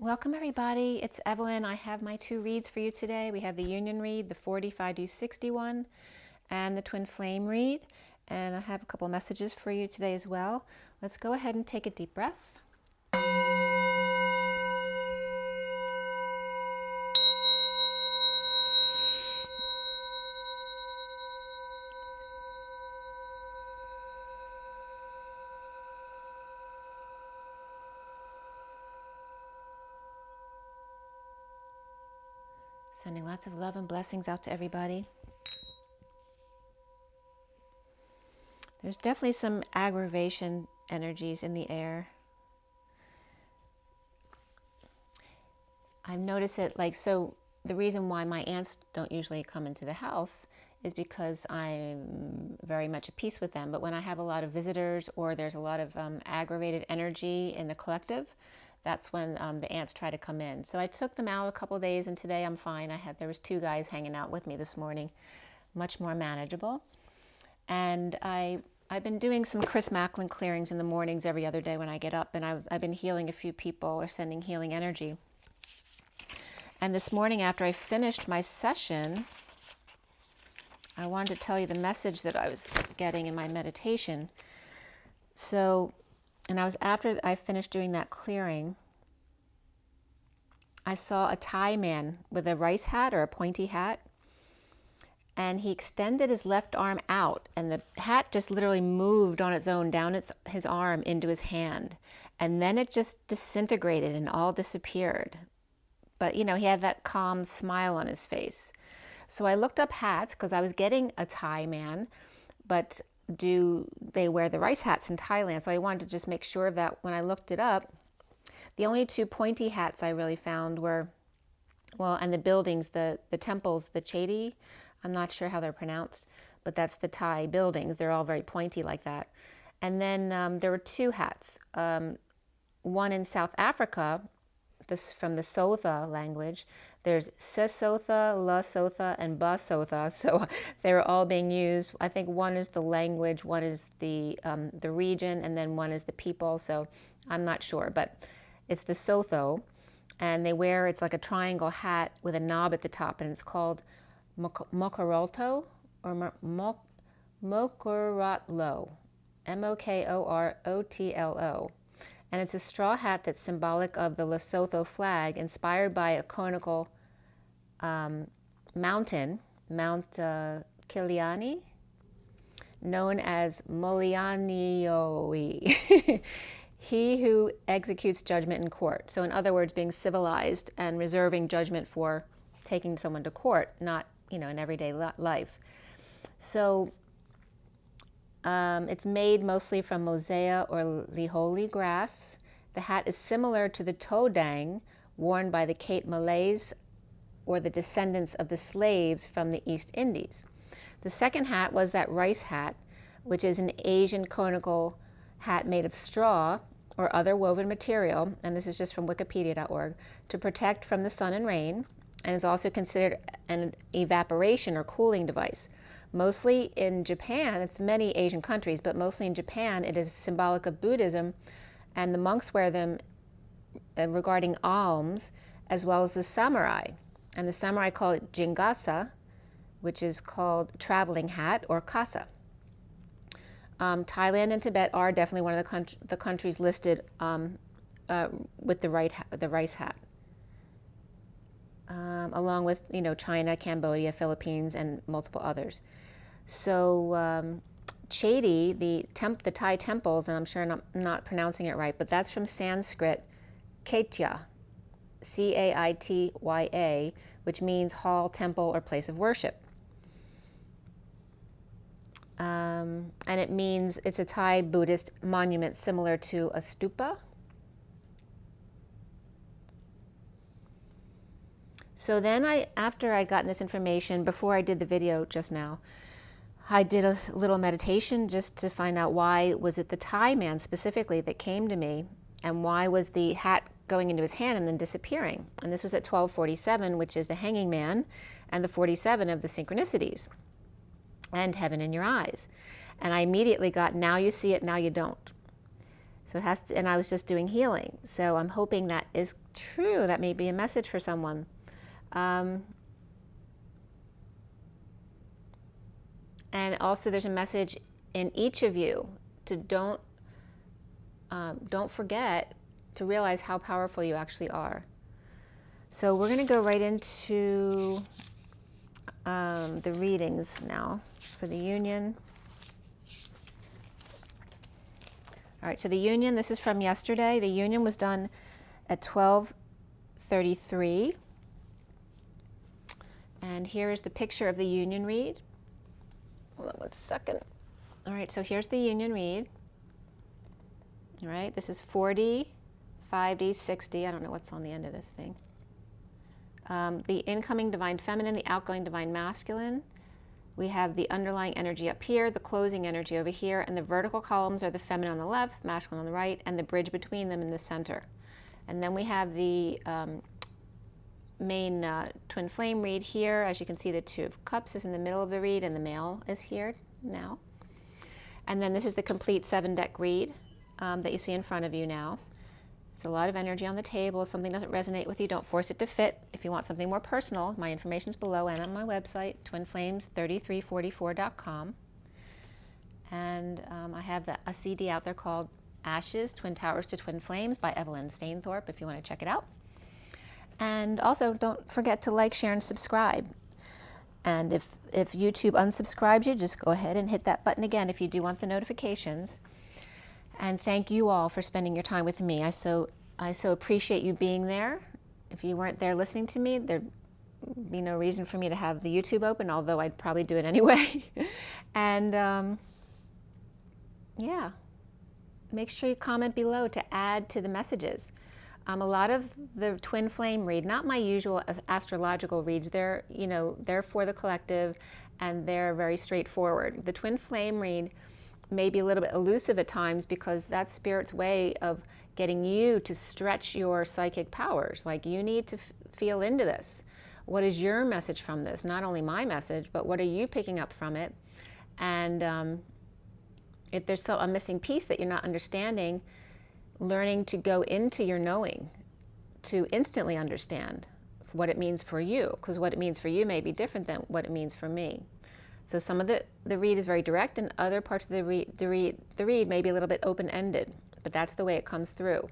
Welcome everybody, it's Evelyn. I have my two reads for you today. We have the Union read, the 45D61, and the Twin Flame read. And I have a couple messages for you today as well. Let's go ahead and take a deep breath. Sending lots of love and blessings out to everybody. There's definitely some aggravation energies in the air. I've noticed it so the reason why my aunts don't usually come into the house is because I'm very much at peace with them. But when I have a lot of visitors or there's a lot of aggravated energy in the collective, that's when the ants try to come in. So I took them out a couple of days, and today I'm fine. There was two guys hanging out with me this morning, much more manageable. And I've been doing some Chris Macklin clearings in the mornings every other day when I get up, and I've been healing a few people or sending healing energy. And this morning after I finished my session, I wanted to tell you the message that I was getting in my meditation. After I finished doing that clearing, I saw a Thai man with a rice hat or a pointy hat, and he extended his left arm out, and the hat just literally moved on its own down his arm into his hand, and then it just disintegrated and all disappeared. But he had that calm smile on his face. So I looked up hats because I was getting a Thai man, but do they wear the rice hats in Thailand? So I wanted to just make sure of that when I looked it up. The only two pointy hats I really found were, and the buildings, the temples, the Chedi, I'm not sure how they're pronounced, but that's the Thai buildings. They're all very pointy like that. And then there were two hats. One in South Africa, from the Sotha language. There's Sesotha, La Sotha, and Ba Sotha. So they were all being used. I think one is the language, one is the region, and then one is the people. So I'm not sure, but it's the Sotho, and it's like a triangle hat with a knob at the top, and it's called Mokorotlo or Mokorotlo, Mokorotlo. And it's a straw hat that's symbolic of the Lesotho flag, inspired by a conical mountain, Mount Kiliani, known as Molianioi, he who executes judgment in court. So in other words, being civilized and reserving judgment for taking someone to court, not in everyday life. So it's made mostly from mosea or liholi grass. The hat is similar to the todang worn by the Cape Malays or the descendants of the slaves from the East Indies. The second hat was that rice hat, which is an Asian conical hat made of straw or other woven material, and this is just from wikipedia.org, to protect from the sun and rain, and is also considered an evaporation or cooling device. Mostly in Japan, it's many Asian countries, but mostly in Japan, it is symbolic of Buddhism, and the monks wear them regarding alms, as well as the samurai. And the samurai call it jingasa, which is called traveling hat or kasa. Thailand and Tibet are definitely one of the countries listed with the rice hat. Along with China, Cambodia, Philippines, and multiple others. So Chedi, the Thai temples, and I'm sure I'm not pronouncing it right, but that's from Sanskrit Caitya, Caitya, which means hall, temple, or place of worship. And it means it's a Thai Buddhist monument similar to a stupa. So then after I'd gotten this information, before I did the video just now, I did a little meditation just to find out why was it the Thai man specifically that came to me, and why was the hat going into his hand and then disappearing. And this was at 1247, which is the hanging man, and the 47 of the synchronicities, and heaven in your eyes. And I immediately got, now you see it, now you don't. So it has to, and I was just doing healing. So I'm hoping that is true. That may be a message for someone. And also there's a message in each of you to don't forget to realize how powerful you actually are. So we're going to go right into the readings now for the union. All right, so the union, this is from yesterday. The union was done at 12:33. And here is the picture of the union read. Hold on 1 second. All right, so here's the union read. All right, this is 40, 5D, 60. I don't know what's on the end of this thing. The incoming divine feminine, the outgoing divine masculine. We have the underlying energy up here, the closing energy over here, and the vertical columns are the feminine on the left, masculine on the right, and the bridge between them in the center. And then we have the main twin flame read here. As you can see, the Two of Cups is in the middle of the read, and the male is here now. And then this is the complete 7-deck read that you see in front of you now. It's a lot of energy on the table. If something doesn't resonate with you, don't force it to fit. If you want something more personal, my information is below and on my website, twinflames3344.com. And I have a CD out there called Ashes, Twin Towers to Twin Flames by Evelyn Stainthorpe, if you want to check it out. And also, don't forget to like, share, and subscribe. And if YouTube unsubscribes you, just go ahead and hit that button again if you do want the notifications. And thank you all for spending your time with me. I so appreciate you being there. If you weren't there listening to me, there'd be no reason for me to have the YouTube open, although I'd probably do it anyway. And yeah, make sure you comment below to add to the messages. A lot of the twin flame read, not my usual astrological reads, they're for the collective and they're very straightforward. The twin flame read may be a little bit elusive at times because that's Spirit's way of getting you to stretch your psychic powers. Like, you need to feel into this. What is your message from this? Not only my message, but what are you picking up from it? And if there's a missing piece that you're not understanding, learning to go into your knowing to instantly understand what it means for you, because what it means for you may be different than what it means for me. So some of the read is very direct, and other parts of the read may be a little bit open-ended, but that's the way it comes through.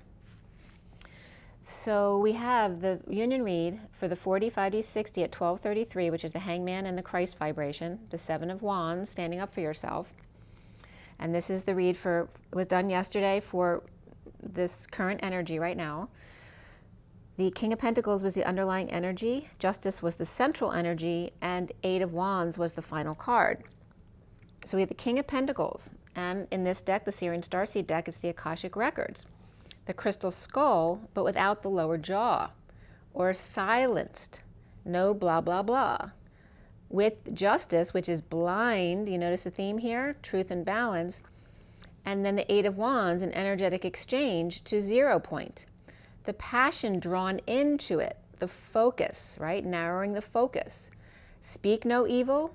So we have the union read for the 40, 5D, 60 at 12:33, which is the Hangman and the Christ vibration, the 7 of Wands, standing up for yourself. And this is the read was done yesterday for this current energy right now. The King of Pentacles was the underlying energy, Justice was the central energy, and 8 of Wands was the final card. So we have the King of Pentacles, and in this deck, the SIRIAN STARSEED deck, it's the Akashic Records. The crystal skull, but without the lower jaw, or silenced, no blah blah blah. With Justice, which is blind, you notice the theme here, truth and balance, and then the 8 of Wands, an energetic exchange to 0 point. The passion drawn into it, the focus, right? Narrowing the focus. Speak no evil,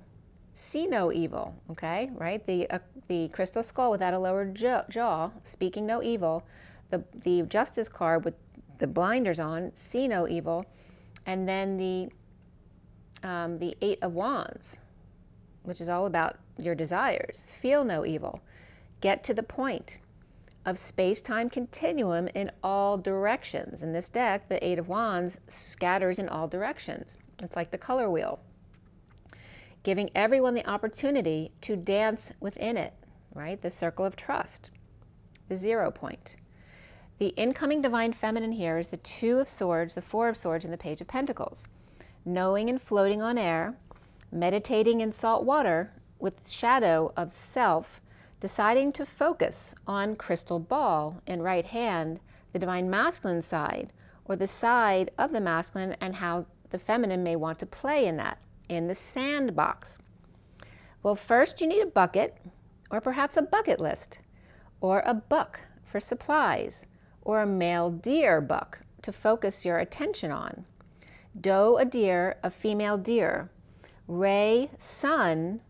see no evil, okay? Right? The crystal skull without a lower jaw, speaking no evil. The Justice card with the blinders on, see no evil. And then the 8 of Wands, which is all about your desires. Feel no evil. Get to the point of space-time continuum in all directions. In this deck, the 8 of Wands scatters in all directions. It's like the color wheel, giving everyone the opportunity to dance within it, right? The circle of trust, the 0 point. The incoming divine feminine here is the 2 of Swords, the 4 of Swords, and the Page of Pentacles. Knowing and floating on air, meditating in salt water with shadow of self, deciding to focus on crystal ball in right hand, the divine masculine side, or the side of the masculine, and how the feminine may want to play in that, in the sandbox. Well, first you need a bucket, or perhaps a bucket list, or a buck for supplies, or a male deer buck to focus your attention on. Doe, a deer, a female deer. Ray, sun,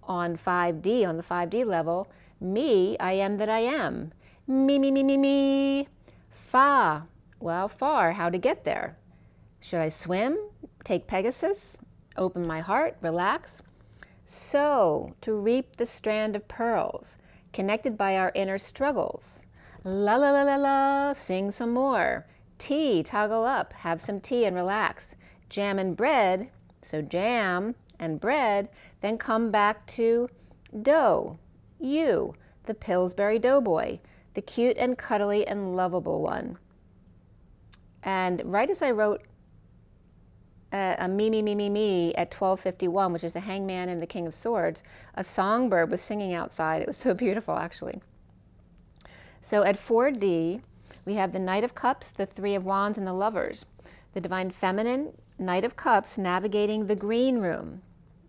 on 5D, on the 5D level, me, I am that I am. Me, me, me, me, me. Fa. Well, far, how to get there? Should I swim? Take Pegasus? Open my heart? Relax? So, to reap the strand of pearls, connected by our inner struggles. La la la la la, sing some more. Tea, toggle up, have some tea and relax. Jam and bread, so jam and bread, then come back to dough, you, the Pillsbury Doughboy, the cute and cuddly and lovable one. And right as I wrote a me, me, me, me, me at 12:51, which is the Hangman and the King of Swords, a songbird was singing outside. It was so beautiful, actually. So at 4D, we have the Knight of Cups, the Three of Wands, and the Lovers. The Divine Feminine, Knight of Cups, navigating the green room.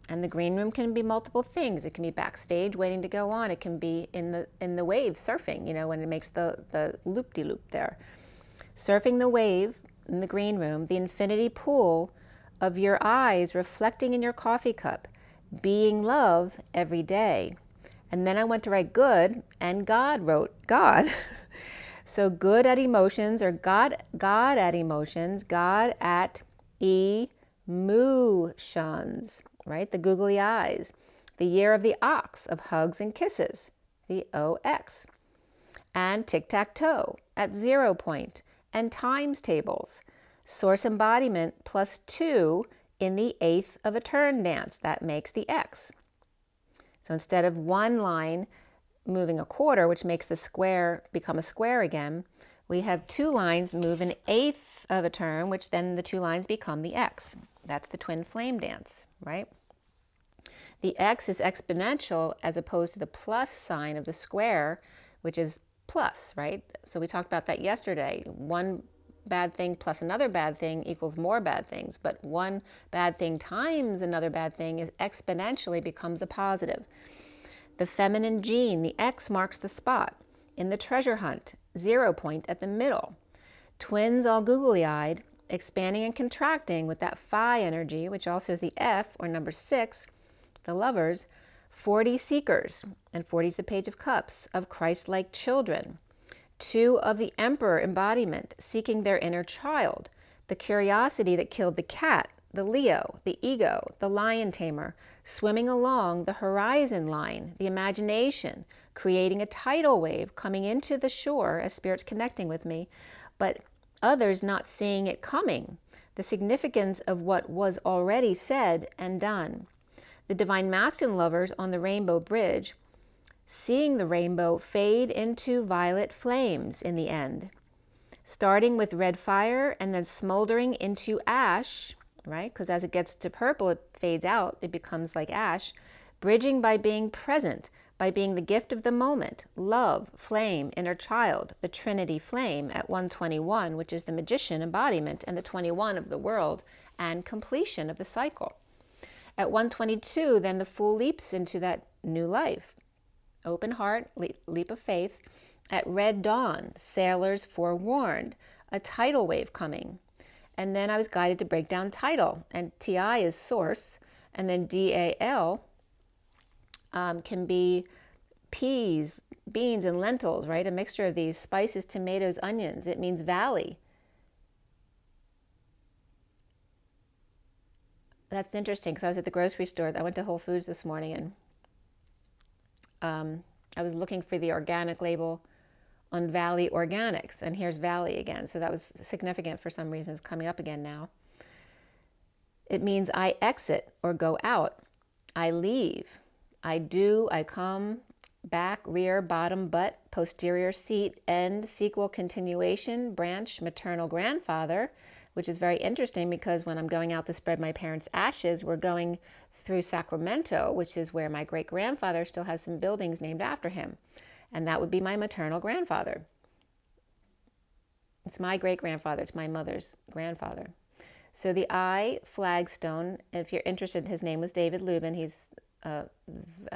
And the green room can be multiple things. It can be backstage waiting to go on. It can be in the wave surfing, you know, when it makes the loop-de-loop there. Surfing the wave in the green room, the infinity pool of your eyes reflecting in your coffee cup, being love every day. And then I went to write good, and God wrote God. So good at emotions, or God at emotions, God at emotions, right? The googly eyes. The year of the ox, of hugs and kisses, the OX. And tic-tac-toe at 0 point, and times tables. Source embodiment +2 in the eighth of a turn dance. That makes the X. So instead of one line moving a quarter, which makes the square become a square again, we have two lines move an eighth of a turn, which then the two lines become the X. That's the twin flame dance, right? The X is exponential as opposed to the plus sign of the square, which is plus, right? So we talked about that yesterday. One bad thing plus another bad thing equals more bad things, but one bad thing times another bad thing is exponentially becomes a positive. The feminine gene, the X, marks the spot in the treasure hunt, 0 point at the middle. Twins all googly-eyed, expanding and contracting with that phi energy, which also is the F, or number 6, the lovers. 40 seekers, and 40 is the Page of Cups, of Christ-like children. 2 of the Emperor embodiment, seeking their inner child, the curiosity that killed the cat, the Leo, the ego, the lion tamer, swimming along the horizon line, the imagination, creating a tidal wave coming into the shore as spirits connecting with me, but others not seeing it coming, the significance of what was already said and done. The divine masculine lovers on the rainbow bridge, seeing the rainbow fade into violet flames in the end, starting with red fire and then smoldering into ash, right? Because as it gets to purple, it fades out, it becomes like ash. Bridging by being present, by being the gift of the moment, love, flame, inner child, the Trinity flame at 121, which is the magician embodiment, and the 21 of the world and completion of the cycle. At 122, then the Fool leaps into that new life. Open heart, leap of faith. At red dawn, sailors forewarned, a tidal wave coming. And then I was guided to break down tidal, and TI is source, and then DAL can be peas, beans, and lentils, right? A mixture of these, spices, tomatoes, onions. It means valley. That's interesting, because I was at the grocery store. I went to Whole Foods this morning, and I was looking for the organic label on Valley Organics, and here's Valley again. So that was significant for some reason. It's coming up again now. It means I exit or go out. I leave. I do, I come, back, rear, bottom, butt, posterior seat, end, sequel, continuation, branch, maternal grandfather, which is very interesting because when I'm going out to spread my parents' ashes, we're going through Sacramento, which is where my great-grandfather still has some buildings named after him. And that would be my maternal grandfather. It's my great-grandfather. It's my mother's grandfather. So the I, flagstone, if you're interested, his name was David Lubin. He's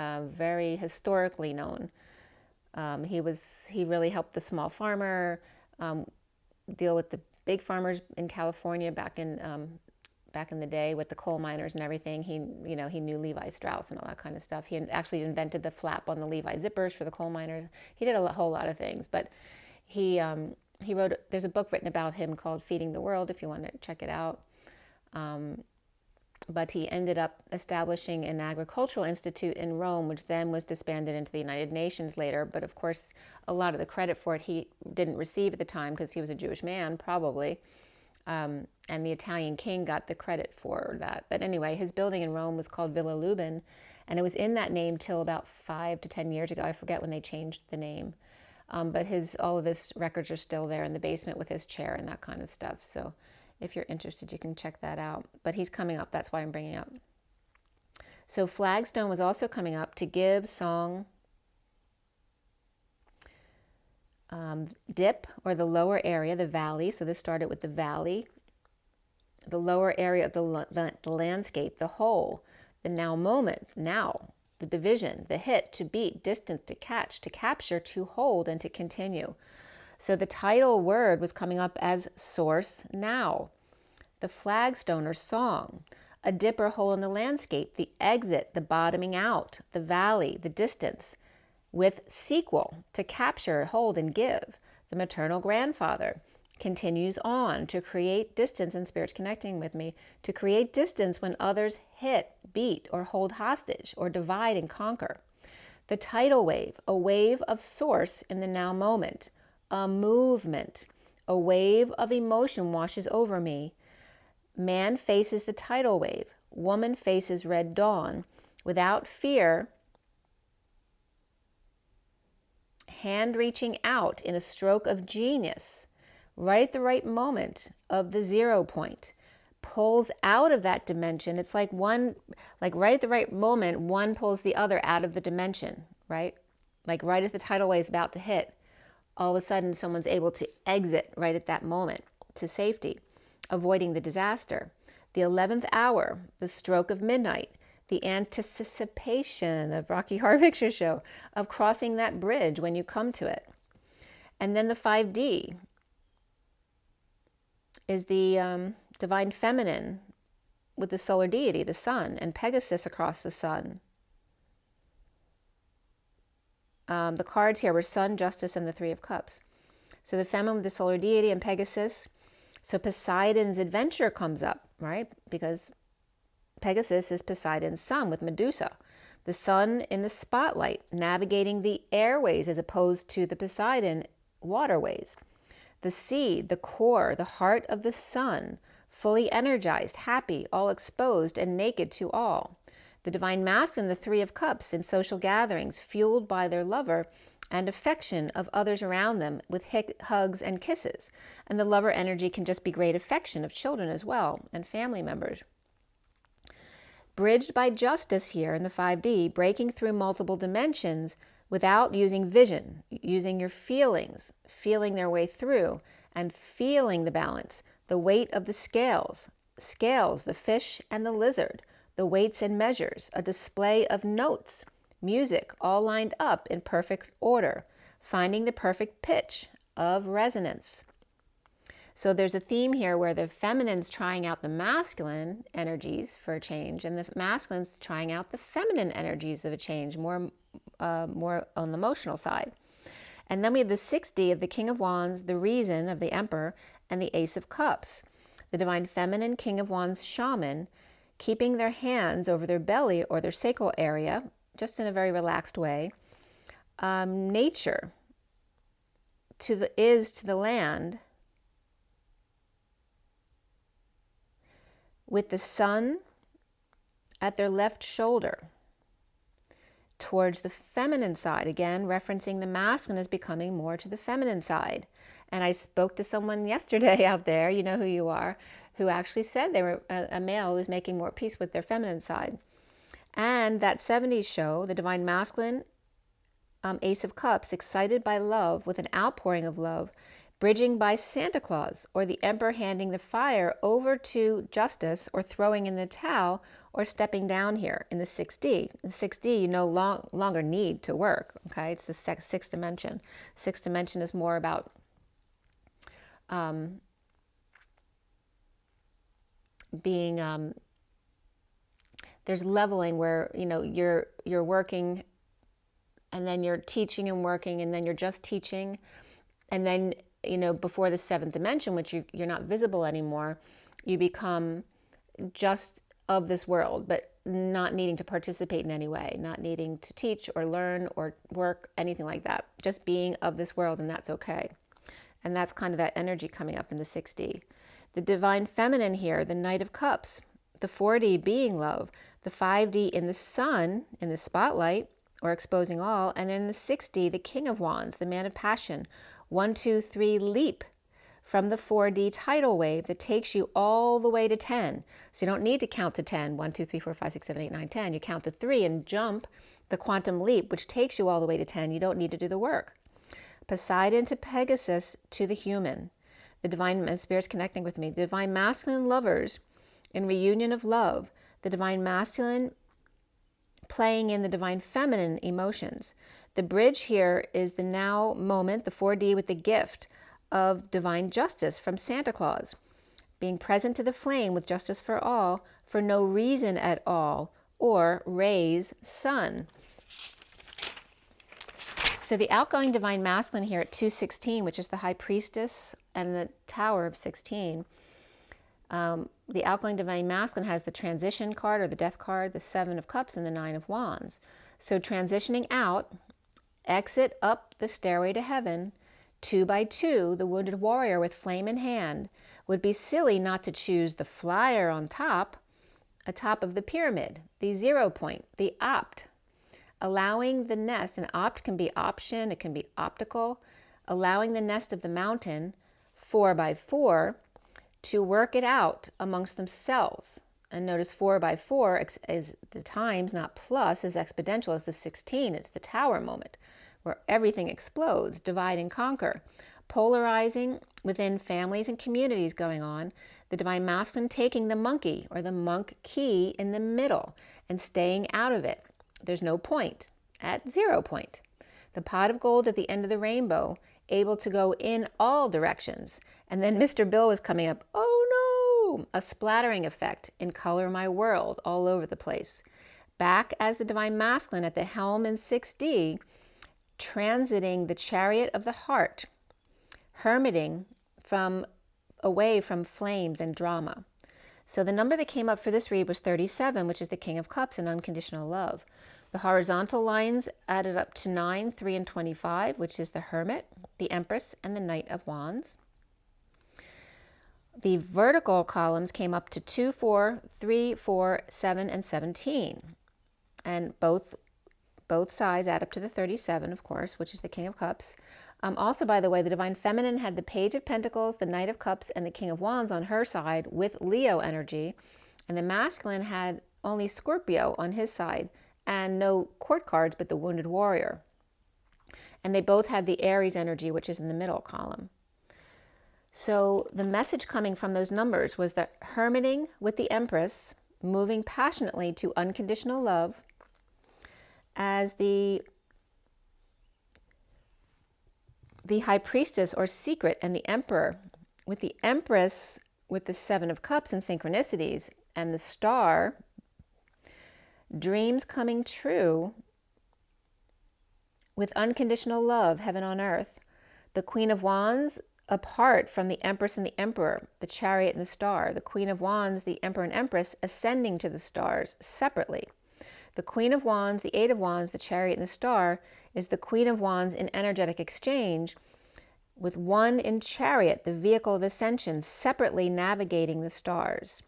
very historically known. He really helped the small farmer deal with the big farmers in California back back in the day with the coal miners and everything. He knew Levi Strauss and all that kind of stuff. He actually invented the flap on the Levi zippers for the coal miners. He did a whole lot of things, but he wrote, there's a book written about him called Feeding the World, if you want to check it out. But he ended up establishing an agricultural institute in Rome, which then was disbanded into the United Nations later. But of course, a lot of the credit for it he didn't receive at the time because he was a Jewish man, probably. And the Italian king got the credit for that. But anyway, his building in Rome was called Villa Lubin, and it was in that name till about 5 to 10 years ago. I forget when they changed the name. But all of his records are still there in the basement with his chair and that kind of stuff. So if you're interested, you can check that out. But he's coming up. That's why I'm bringing it up. So Flagstone was also coming up to give song dip, or the lower area, the valley. So this started with the valley, the lower area of the landscape, the whole, the now moment, now, the division, the hit, to beat, distance, to catch, to capture, to hold, and to continue. So the title word was coming up as source now, the flagstone or song, a dip or hole in the landscape, the exit, the bottoming out, the valley, the distance, with sequel, to capture, hold, and give. The maternal grandfather continues on to create distance, and Spirit's connecting with me, to create distance when others hit, beat, or hold hostage, or divide and conquer. The tidal wave, a wave of source in the now moment, a movement, a wave of emotion washes over me. Man faces the tidal wave, woman faces red dawn, without fear, hand reaching out in a stroke of genius, right at the right moment of the 0 point, pulls out of that dimension. It's like right at the right moment, one pulls the other out of the dimension, right? Like right as the tidal wave is about to hit, all of a sudden someone's able to exit right at that moment to safety, avoiding the disaster. The 11th hour, the stroke of midnight, the anticipation of Rocky Horror Picture Show, of crossing that bridge when you come to it. And then the 5D is the divine feminine with the solar deity, the sun, and Pegasus across the sun. The cards here were Sun, Justice, and the Three of Cups. So the feminine with the solar deity and Pegasus. So Poseidon's adventure comes up, right? Because Pegasus is Poseidon's son with Medusa. The sun in the spotlight, navigating the airways as opposed to the Poseidon waterways. The seed, the core, the heart of the sun, fully energized, happy, all exposed, and naked to all. The divine masculine, the Three of Cups, in social gatherings, fueled by their lover and affection of others around them with hugs and kisses. And the lover energy can just be great affection of children as well, and family members. Bridged by justice here in the 5D, breaking through multiple dimensions without using vision, using your feelings, feeling their way through, and feeling the balance, the weight of the scales, the fish and the lizard, the weights and measures, a display of notes, music, all lined up in perfect order, finding the perfect pitch of resonance. So there's a theme here where the feminine's trying out the masculine energies for a change, and the masculine's trying out the feminine energies of a change, more on the emotional side. And then we have the 6D of the King of Wands, the Reason of the Emperor, and the Ace of Cups. The divine feminine King of Wands shaman, keeping their hands over their belly or their sacral area, just in a very relaxed way. Nature to the land, with the sun at their left shoulder, towards the feminine side, again referencing the masculine as becoming more to the feminine side. And I spoke to someone yesterday out there, you know who you are, who actually said they were a male who was making more peace with their feminine side. And that 70s show, the divine masculine, Ace of Cups, excited by love with an outpouring of love, bridging by Santa Claus, or the Emperor handing the fire over to justice, or throwing in the towel, or stepping down here in the 6D. In 6D, you no longer need to work, okay? It's the sixth dimension. Sixth dimension is more being, there's leveling where, you're working, and then you're teaching and working, and then you're just teaching. And then, before the seventh dimension, which you're not visible anymore, you become just of this world, but not needing to participate in any way, not needing to teach or learn or work, anything like that. Just being of this world, and that's okay. And that's kind of that energy coming up in the 6D. The divine feminine here, the Knight of Cups, the 4D being love, the 5D in the sun, in the spotlight, or exposing all, and then the 6D, the King of Wands, the man of passion. 1, 2, 3, leap from the 4D tidal wave that takes you all the way to 10. So you don't need to count to 10, 1, 2, 3, 4, 5, 6, 7, 8, 9, 10. You count to 3 and jump the quantum leap, which takes you all the way to 10. You don't need to do the work. Poseidon to Pegasus to the human. The divine spirits connecting with me. The divine masculine lovers in reunion of love. The divine masculine playing in the divine feminine emotions. The bridge here is the now moment, the 4D, with the gift of divine justice from Santa Claus. Being present to the flame with justice for all, for no reason at all, or Ray's son. So the outgoing divine masculine here at 216, which is the high priestess and the tower of 16, the outgoing divine masculine has the transition card or the death card, the 7 of cups, and the 9 of wands. So transitioning out, exit up the stairway to heaven, 2 by 2, the wounded warrior with flame in hand. Would be silly not to choose the flyer on top, atop of the pyramid, the 0 point, the opt. Allowing the nest, and opt can be option, it can be optical, allowing the nest of the mountain, 4 by 4, to work it out amongst themselves. And notice 4 by 4 is the times, not plus, is exponential as the 16. It's the tower moment where everything explodes, divide and conquer. Polarizing within families and communities going on. The divine masculine taking the monkey or the monk key in the middle and staying out of it. There's no point, at 0 point. The pot of gold at the end of the rainbow, able to go in all directions. And then Mr. Bill was coming up, oh no, a splattering effect in Color My World all over the place. Back as the divine masculine at the helm in 6D, transiting the chariot of the heart, hermiting away from flames and drama. So the number that came up for this read was 37, which is the King of Cups and unconditional love. The horizontal lines added up to 9, 3, and 25, which is the Hermit, the Empress, and the Knight of Wands. The vertical columns came up to 2, 4, 3, 4, 7, and 17. And both sides add up to the 37, of course, which is the King of Cups. Also, by the way, the divine feminine had the Page of Pentacles, the Knight of Cups, and the King of Wands on her side with Leo energy. And the masculine had only Scorpio on his side and no court cards but the Wounded Warrior. And they both had the Aries energy, which is in the middle column. So the message coming from those numbers was that hermiting with the Empress, moving passionately to unconditional love, as the High Priestess or Secret and the Emperor, with the Empress with the 7 of Cups and synchronicities, and the Star, dreams coming true with unconditional love, heaven on earth. The Queen of Wands, apart from the Empress and the Emperor, the Chariot and the Star. The Queen of Wands, the Emperor and Empress, ascending to the stars separately. The Queen of Wands, the 8 of Wands, the Chariot and the Star is the Queen of Wands in energetic exchange with one in Chariot, the vehicle of ascension, separately navigating the stars.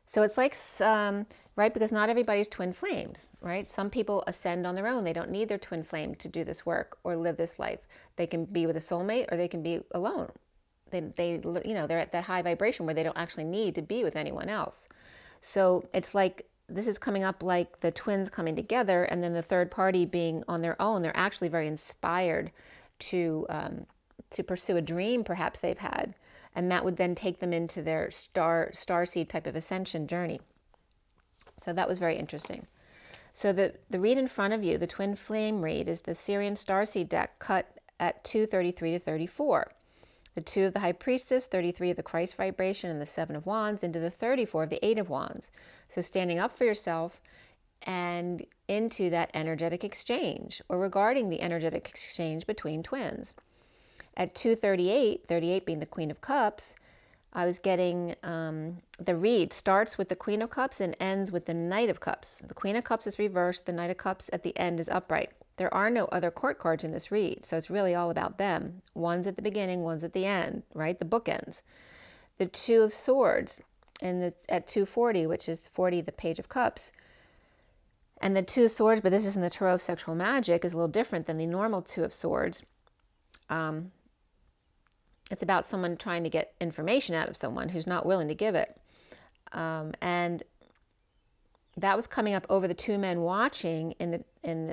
So it's like, right, because not everybody's twin flames, right? Some people ascend on their own. They don't need their twin flame to do this work or live this life. They can be with a soulmate or they can be alone. They're at that high vibration where they don't actually need to be with anyone else. So it's like, this is coming up like the twins coming together and then the third party being on their own. They're actually very inspired to pursue a dream perhaps they've had. And that would then take them into their starseed type of ascension journey. So that was very interesting. So the read in front of you, the twin flame read, is the SIRIAN starseed deck cut at 233 to 34. the 2 of the High Priestess, 33 of the Christ vibration, and the 7 of Wands into the 34 of the 8 of Wands. So standing up for yourself and into that energetic exchange, or regarding the energetic exchange between twins. At 2:38, 38 being the Queen of Cups, I was getting the read starts with the Queen of Cups and ends with the Knight of Cups. The Queen of Cups is reversed, the Knight of Cups at the end is upright. There are no other court cards in this read, so it's really all about them. One's at the beginning, one's at the end, right? The bookends. The 2 of Swords at 2:40, which is 40, the Page of Cups. And the 2 of Swords, but this is in the Tarot of Sexual Magic, is a little different than the normal 2 of Swords. It's about someone trying to get information out of someone who's not willing to give it. And that was coming up over the 2 men watching in the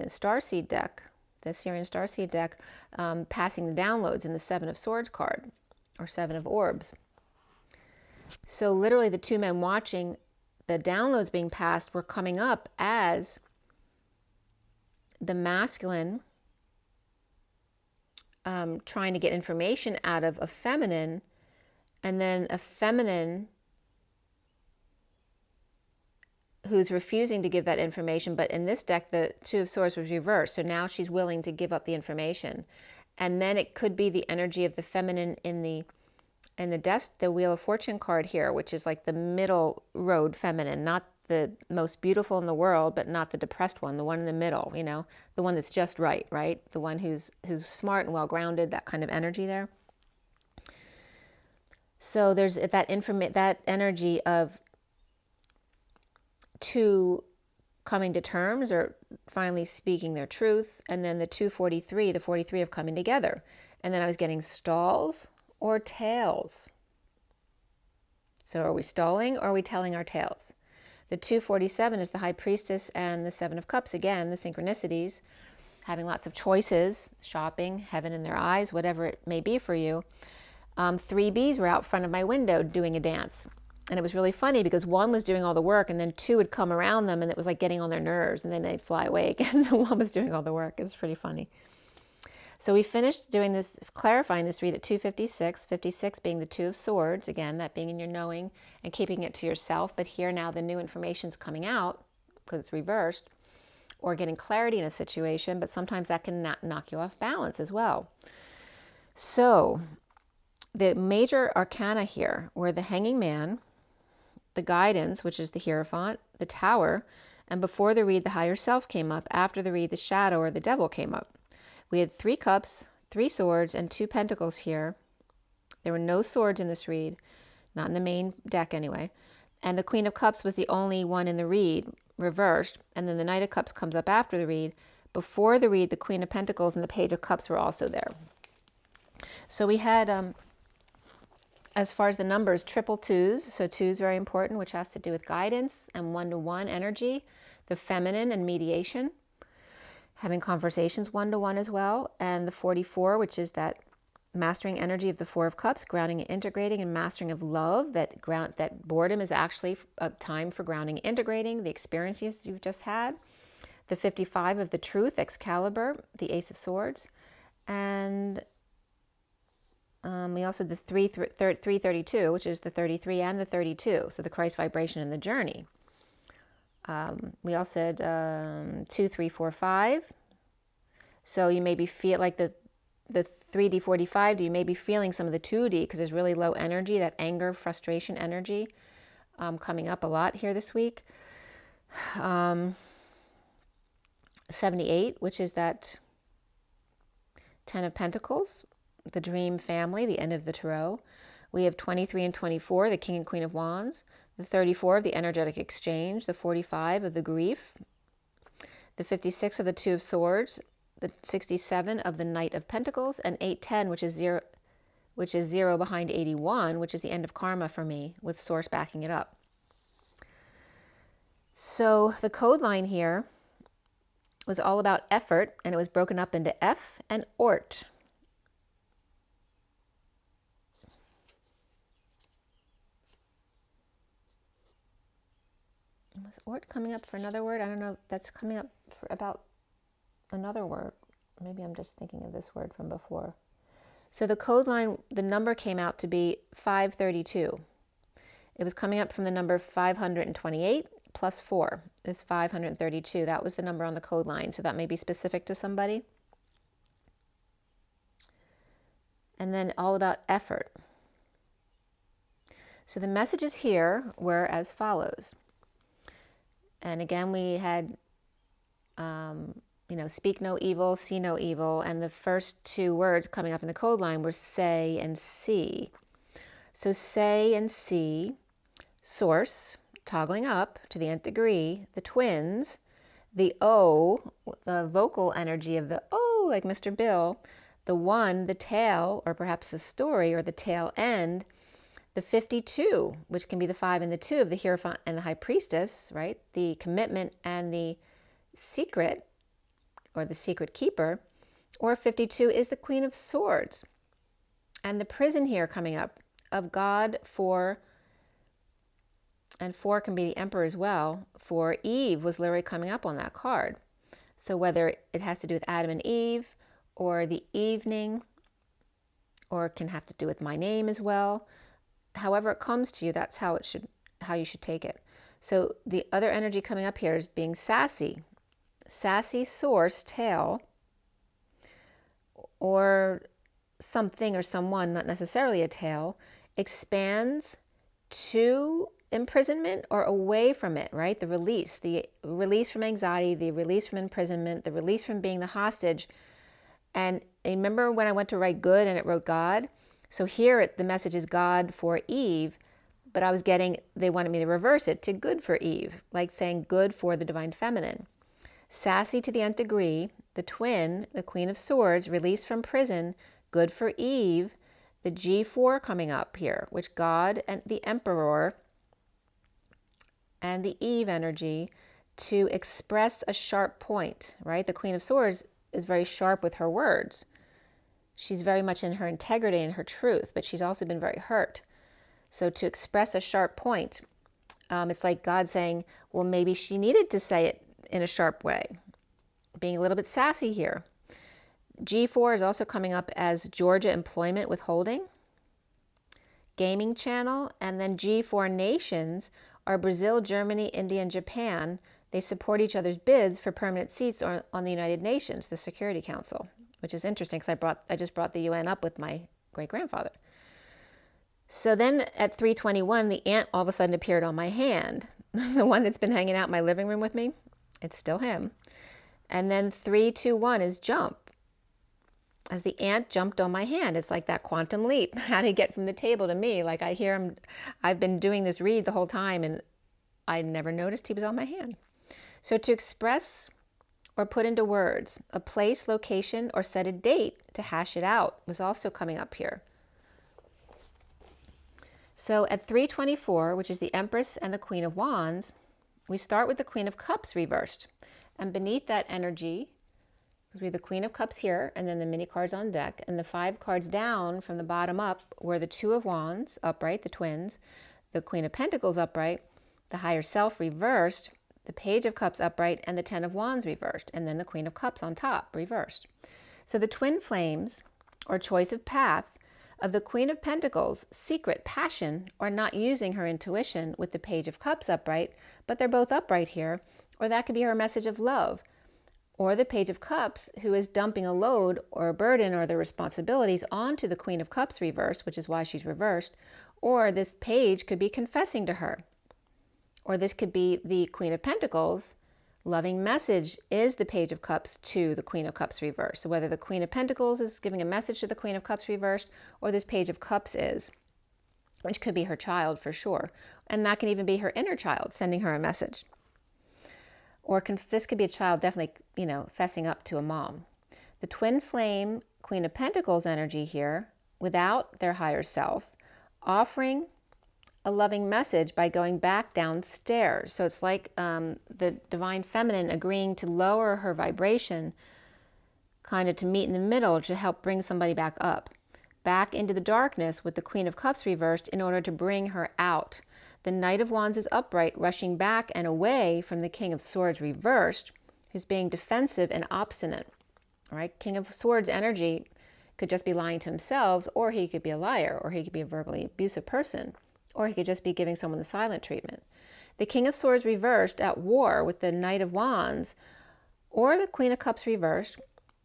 Starseed deck, the SIRIAN Starseed deck, passing the downloads in the 7 of Swords card, or 7 of Orbs. So literally the 2 men watching the downloads being passed were coming up as the masculine trying to get information out of a feminine, and then a feminine who's refusing to give that information. But in this deck, the 2 of Swords was reversed, so now she's willing to give up the information. And then it could be the energy of the feminine in the Wheel of Fortune card here, which is like the middle road feminine, not the most beautiful in the world, but not the depressed one, the one in the middle, you know, the one that's just right? The one who's smart and well-grounded, that kind of energy there. So there's that energy of 2 coming to terms or finally speaking their truth, and then the 243, the 43 of coming together. And then I was getting stalls or tales. So are we stalling or are we telling our tales? The 247 is the High Priestess and the 7 of Cups. Again, the synchronicities, having lots of choices, shopping, heaven in their eyes, whatever it may be for you. 3 bees were out front of my window doing a dance. And it was really funny because 1 was doing all the work and then 2 would come around them and it was like getting on their nerves, and then they'd fly away again. The 1 was doing all the work. It was pretty funny. So we finished doing this, clarifying this read at 256, 56 being the 2 of Swords, again, that being in your knowing and keeping it to yourself. But here now the new information's coming out because it's reversed, or getting clarity in a situation, but sometimes that can knock you off balance as well. So the major arcana here were the Hanging Man, the Guidance, which is the Hierophant, the Tower, and before the read the Higher Self came up, after the read the Shadow or the Devil came up. We had 3 cups, 3 swords, and 2 pentacles here. There were no swords in this read, not in the main deck anyway. And the Queen of Cups was the only one in the read, reversed. And then the Knight of Cups comes up after the read. Before the read, the Queen of Pentacles and the Page of Cups were also there. So we had, as far as the numbers, triple 2s. So 2 is very important, which has to do with guidance and one-to-one energy, the feminine and mediation, having conversations one-to-one as well, and the 44, which is that mastering energy of the 4 of Cups, grounding and integrating, and mastering of love, that boredom is actually a time for grounding and integrating the experiences you've just had. The 55 of the Truth, Excalibur, the Ace of Swords, and we also had the 332, which is the 33 and the 32, so the Christ vibration and the journey. We also had 2, 3, 4, 5. So you maybe feel like the 3D, 45D, you may be feeling some of the 2D because there's really low energy, that anger, frustration energy coming up a lot here this week. 78, which is that 10 of Pentacles, the dream family, the end of the tarot. We have 23 and 24, the King and Queen of Wands. The 34 of the energetic exchange, the 45 of the grief, the 56 of the 2 of Swords, the 67 of the Knight of Pentacles, and 810, which is 0 behind 81, which is the end of karma for me, with Source backing it up. So the code line here was all about effort, and it was broken up into F and ORT. Was ORT coming up for another word? I don't know if that's coming up for about another word. Maybe I'm just thinking of this word from before. So the code line, the number came out to be 532. It was coming up from the number 528 plus 4 is 532. That was the number on the code line, so that may be specific to somebody. And then all about effort. So the messages here were as follows. And again, we had, speak no evil, see no evil. And the first two words coming up in the code line were say and see. So say and see, source, toggling up to the nth degree, the twins, the O, the vocal energy of the O, like Mr. Bill, the one, the tail, or perhaps the story, or the tail end, the 52, which can be the 5 and the 2 of the Hierophant and the High Priestess, right? The commitment and the secret, or the secret keeper, or 52 is the Queen of Swords. And the prison here coming up of God for, and 4 can be the Emperor as well, for Eve was literally coming up on that card. So whether it has to do with Adam and Eve, or the evening, or it can have to do with my name as well. However it comes to you, that's how you should take it. So the other energy coming up here is being sassy. Sassy source, tail, or something or someone, not necessarily a tail, expands to imprisonment or away from it, right? The release from anxiety, the release from imprisonment, the release from being the hostage. And remember when I went to write good and it wrote God? So here the message is God for Eve, but I was getting, they wanted me to reverse it to good for Eve, like saying good for the divine feminine. Sassy to the nth degree, the twin, the Queen of Swords, released from prison, good for Eve, the G4 coming up here, which God and the Emperor and the Eve energy to express a sharp point, right? The Queen of Swords is very sharp with her words. She's very much in her integrity and her truth, but she's also been very hurt. So to express a sharp point, it's like God saying, well, maybe she needed to say it in a sharp way, being a little bit sassy here. G4 is also coming up as Georgia employment withholding, gaming channel, and then G4 nations are Brazil, Germany, India, and Japan. They support each other's bids for permanent seats on the United Nations, the Security Council, which is interesting because I just brought the UN up with my great-grandfather. So then at 321, the ant all of a sudden appeared on my hand, the one that's been hanging out in my living room with me. It's still him. And then 321 is jump. As the ant jumped on my hand, it's like that quantum leap. How did he get from the table to me? Like I hear him, I've been doing this read the whole time and I never noticed he was on my hand. So to express or put into words a place, location, or set a date to hash it out was also coming up here. So at 324, which is the Empress and the Queen of Wands, we start with the Queen of Cups reversed. And beneath that energy, because we have the Queen of Cups here, and then the mini cards on deck, and the 5 cards down from the bottom up were the Two of Wands upright, the twins, the Queen of Pentacles upright, the Higher Self reversed, the Page of Cups upright, and the 10 of Wands reversed, and then the Queen of Cups on top reversed. So the twin flames, or choice of path, of the Queen of Pentacles, secret passion, or not using her intuition with the Page of Cups upright, but they're both upright here, or that could be her message of love. Or the Page of Cups, who is dumping a load or a burden or the responsibilities onto the Queen of Cups reversed, which is why she's reversed. Or this page could be confessing to her. Or this could be the Queen of Pentacles. Loving message is the Page of Cups to the Queen of Cups reversed. So whether the Queen of Pentacles is giving a message to the Queen of Cups reversed, or this Page of Cups is, which could be her child for sure. And that can even be her inner child sending her a message. Or this could be a child definitely, fessing up to a mom. The twin flame Queen of Pentacles energy here, without their higher self, offering a loving message by going back downstairs. So it's like the divine feminine agreeing to lower her vibration, kind of to meet in the middle to help bring somebody back up, back into the darkness with the Queen of Cups reversed in order to bring her out. The Knight of Wands is upright, rushing back and away from the King of Swords reversed, who's being defensive and obstinate. All right, King of Swords energy Could just be lying to himself, or he could be a liar, or he could be a verbally abusive person, or he could just be giving someone the silent treatment. The King of Swords reversed at war with the Knight of Wands, or the Queen of Cups reversed.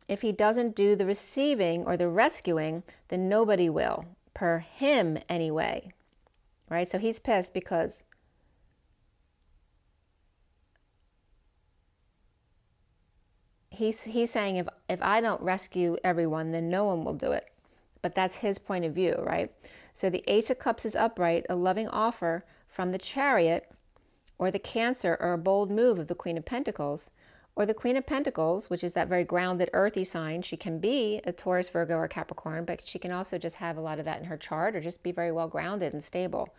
If he doesn't do the receiving or the rescuing, then nobody will, per him anyway. Right? So he's pissed because he's saying if I don't rescue everyone, then no one will do it. But that's his point of view, right? So the Ace of Cups is upright, a loving offer from the Chariot, or the Cancer, or a bold move of the Queen of Pentacles, or the Queen of Pentacles, which is that very grounded, earthy sign. She can be a Taurus, Virgo, or Capricorn, but she can also just have a lot of that in her chart, or just be very well grounded and stable.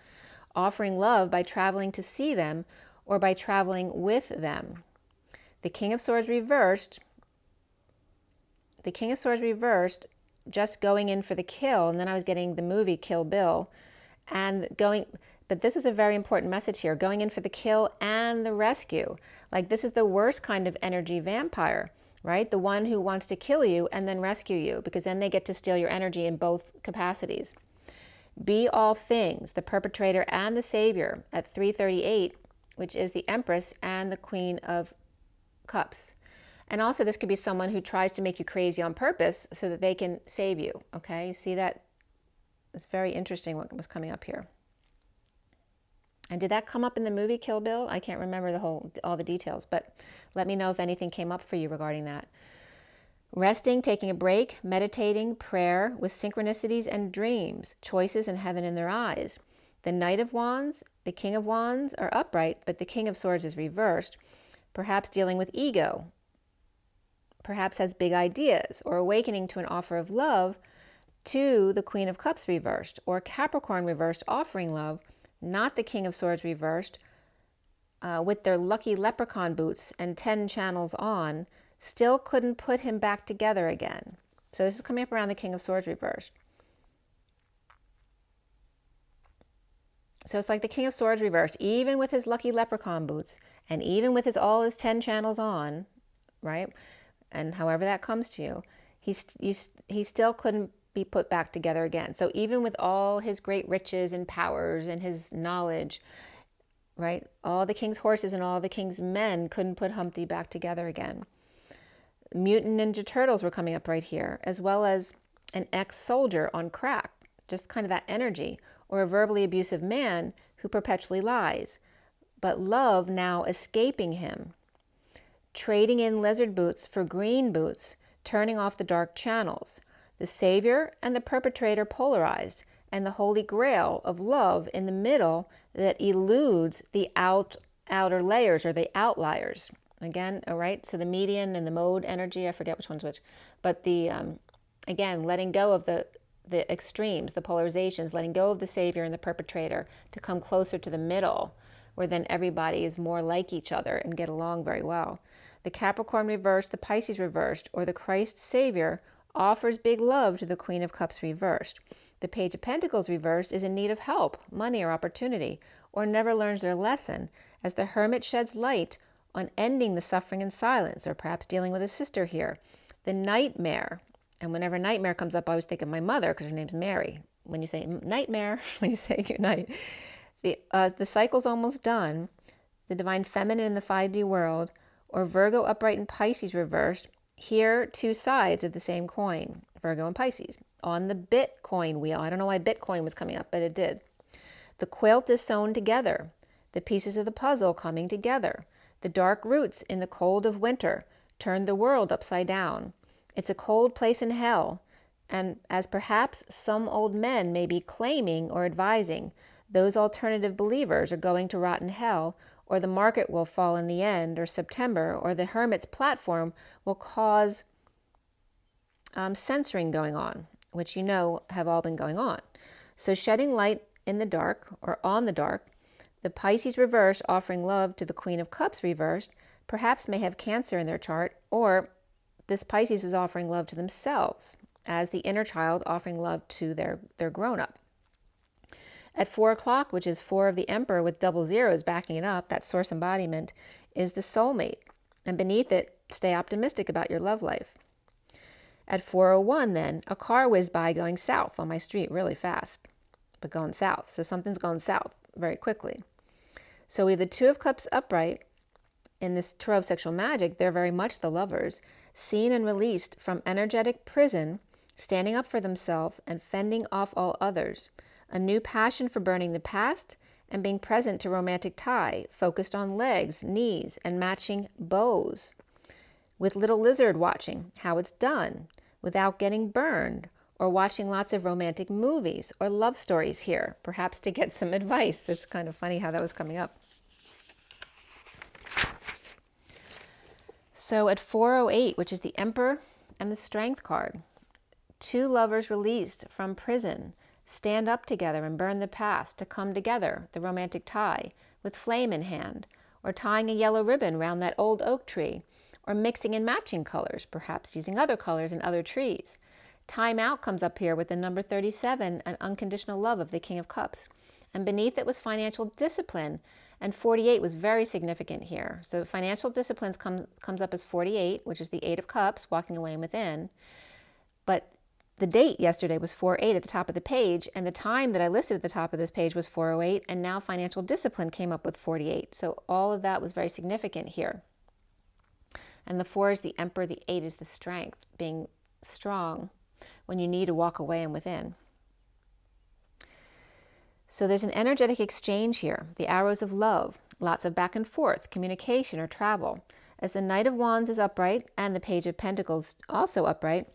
Offering love by traveling to see them, or by traveling with them. The King of Swords reversed, just going in for the kill, and then I was getting the movie Kill Bill, but this is a very important message here, going in for the kill and the rescue. Like, this is the worst kind of energy vampire, right? The one who wants to kill you and then rescue you, because then they get to steal your energy in both capacities. Be all things, the Perpetrator and the Savior at 338, which is the Empress and the Queen of Cups. And also this could be someone who tries to make you crazy on purpose so that they can save you, okay? You see that? It's very interesting what was coming up here. And did that come up in the movie Kill Bill? I can't remember all the details, but let me know if anything came up for you regarding that. Resting, taking a break, meditating, prayer with synchronicities and dreams, choices and heaven in their eyes. The Knight of Wands, the King of Wands are upright, but the King of Swords is reversed, perhaps dealing with ego, perhaps has big ideas, or awakening to an offer of love to the Queen of Cups reversed, or Capricorn reversed offering love, not the King of Swords reversed, with their lucky leprechaun boots and 10 channels on, still couldn't put him back together again. So this is coming up around the King of Swords reversed. So it's like the King of Swords reversed, even with his lucky leprechaun boots, and even with all his 10 channels on, right? And however that comes to you, he still couldn't be put back together again. So even with all his great riches and powers and his knowledge, right, all the king's horses and all the king's men couldn't put Humpty back together again. Mutant Ninja Turtles were coming up right here, as well as an ex-soldier on crack, just kind of that energy, or a verbally abusive man who perpetually lies, but love now escaping him. Trading in lizard boots for green boots, turning off the dark channels. The Savior and the Perpetrator polarized, and the Holy Grail of love in the middle that eludes the outer layers, or the outliers. Again, all right, so the median and the mode energy, I forget which one's which, but the, again, letting go of the extremes, the polarizations, letting go of the Savior and the Perpetrator to come closer to the middle, where then everybody is more like each other and get along very well. The Capricorn reversed, the Pisces reversed, or the Christ Savior offers big love to the Queen of Cups reversed. The Page of Pentacles reversed is in need of help, money, or opportunity, or never learns their lesson, as the Hermit sheds light on ending the suffering in silence, or perhaps dealing with a sister here. The Nightmare, and whenever Nightmare comes up, I always think of my mother, because her name's Mary. When you say Nightmare, when you say good night. The cycle's almost done. The Divine Feminine in the 5D world, or Virgo upright and Pisces reversed. Here, two sides of the same coin, Virgo and Pisces, on the Bitcoin wheel. I don't know why Bitcoin was coming up, but it did. The quilt is sewn together, the pieces of the puzzle coming together. The dark roots in the cold of winter turned the world upside down. It's a cold place in hell, and as perhaps some old men may be claiming or advising, those alternative believers are going to rot in hell, or the market will fall in the end, or September, or the Hermit's platform will cause censoring going on, which you know have all been going on. So shedding light in the dark, or on the dark, the Pisces reversed offering love to the Queen of Cups reversed, perhaps may have Cancer in their chart, or this Pisces is offering love to themselves, as the inner child offering love to their grown-up. At 4 o'clock, which is 4 of the Emperor with double zeros backing it up, that source embodiment, is the soulmate. And beneath it, stay optimistic about your love life. At 4:01 then, a car whizzed by going south on my street really fast, but going south. So something's going south very quickly. So we have the Two of Cups upright. In this Tarot of Sexual Magic, they're very much the lovers, seen and released from energetic prison, standing up for themselves and fending off all others. A new passion for burning the past and being present to romantic tie, focused on legs, knees, and matching bows. With little lizard watching how it's done without getting burned, or watching lots of romantic movies or love stories here, perhaps to get some advice. It's kind of funny how that was coming up. So at 4:08, which is the Emperor and the Strength card, two lovers released from prison stand up together and burn the past to come together, the romantic tie, with flame in hand, or tying a yellow ribbon round that old oak tree, or mixing and matching colors, perhaps using other colors in other trees. Time out comes up here with the number 37 and unconditional love of the King of Cups. And beneath it was financial discipline, and 48 was very significant here. So financial disciplines comes up as 48, which is the Eight of Cups, walking away and within. But the date yesterday was 4/8 at the top of the page, and the time that I listed at the top of this page was 4:08, and now financial discipline came up with 48. So all of that was very significant here. And the 4 is the Emperor, the 8 is the Strength, being strong when you need to walk away and within. So there's an energetic exchange here, the arrows of love, lots of back and forth, communication or travel. As the Knight of Wands is upright and the Page of Pentacles also upright,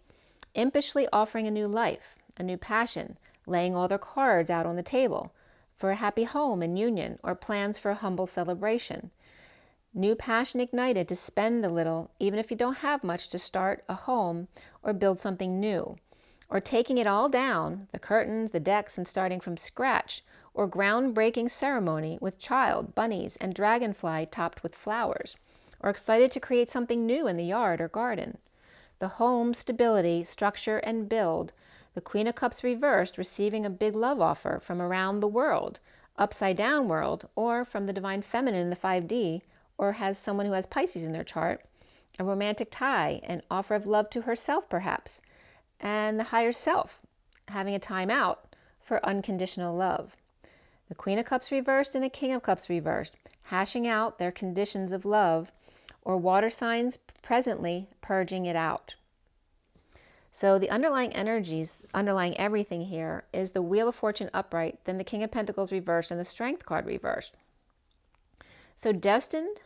impishly offering a new life, a new passion, laying all their cards out on the table for a happy home and union or plans for a humble celebration. New passion ignited to spend a little, even if you don't have much, to start a home or build something new. Or taking it all down, the curtains, the decks, and starting from scratch, or groundbreaking ceremony with child, bunnies, and dragonfly topped with flowers. Or excited to create something new in the yard or garden. The home, stability, structure, and build. The Queen of Cups reversed, receiving a big love offer from around the world, upside down world, or from the Divine Feminine in the 5D, or has someone who has Pisces in their chart, a romantic tie, an offer of love to herself perhaps, and the higher self, having a time out for unconditional love. The Queen of Cups reversed and the King of Cups reversed, hashing out their conditions of love, or water signs presently purging it out. So the underlying energies, underlying everything here, is the Wheel of Fortune upright, then the King of Pentacles reversed, and the Strength card reversed. So destined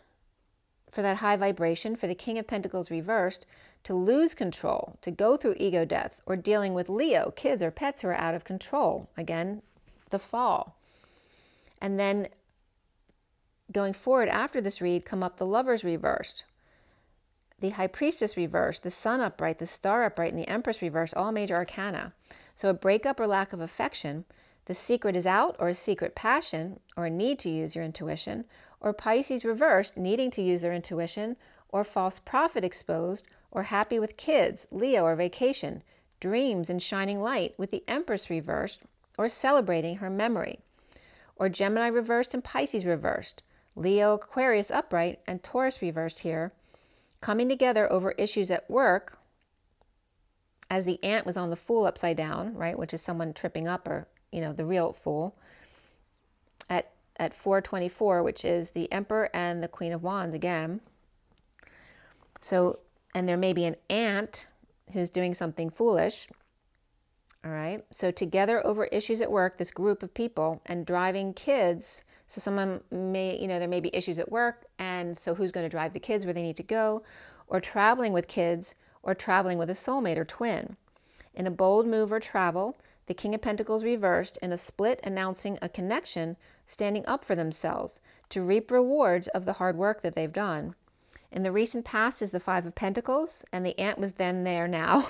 for that high vibration, for the King of Pentacles reversed, to lose control, to go through ego death, or dealing with Leo, kids or pets who are out of control. Again, the fall. And then going forward after this read, come up the Lovers reversed, the High Priestess reversed, the Sun upright, the Star upright, and the Empress reversed, all major arcana. So a breakup or lack of affection, the secret is out, or a secret passion, or a need to use your intuition, or Pisces reversed, needing to use their intuition, or false prophet exposed, or happy with kids, Leo, or vacation, dreams and shining light with the Empress reversed, or celebrating her memory, or Gemini reversed and Pisces reversed, Leo, Aquarius upright, and Taurus reversed here, coming together over issues at work, as the ant was on the Fool upside down, right, which is someone tripping up, or, the real Fool, at 4:24, which is the Emperor and the Queen of Wands again. So, and there may be an ant who's doing something foolish. All right. So together over issues at work, this group of people, and driving kids. So someone may, there may be issues at work, and so who's going to drive the kids where they need to go, or traveling with kids, or traveling with a soulmate or twin. In a bold move or travel, the King of Pentacles reversed, in a split announcing a connection, standing up for themselves to reap rewards of the hard work that they've done. In the recent past is the Five of Pentacles, and the ant was then there now.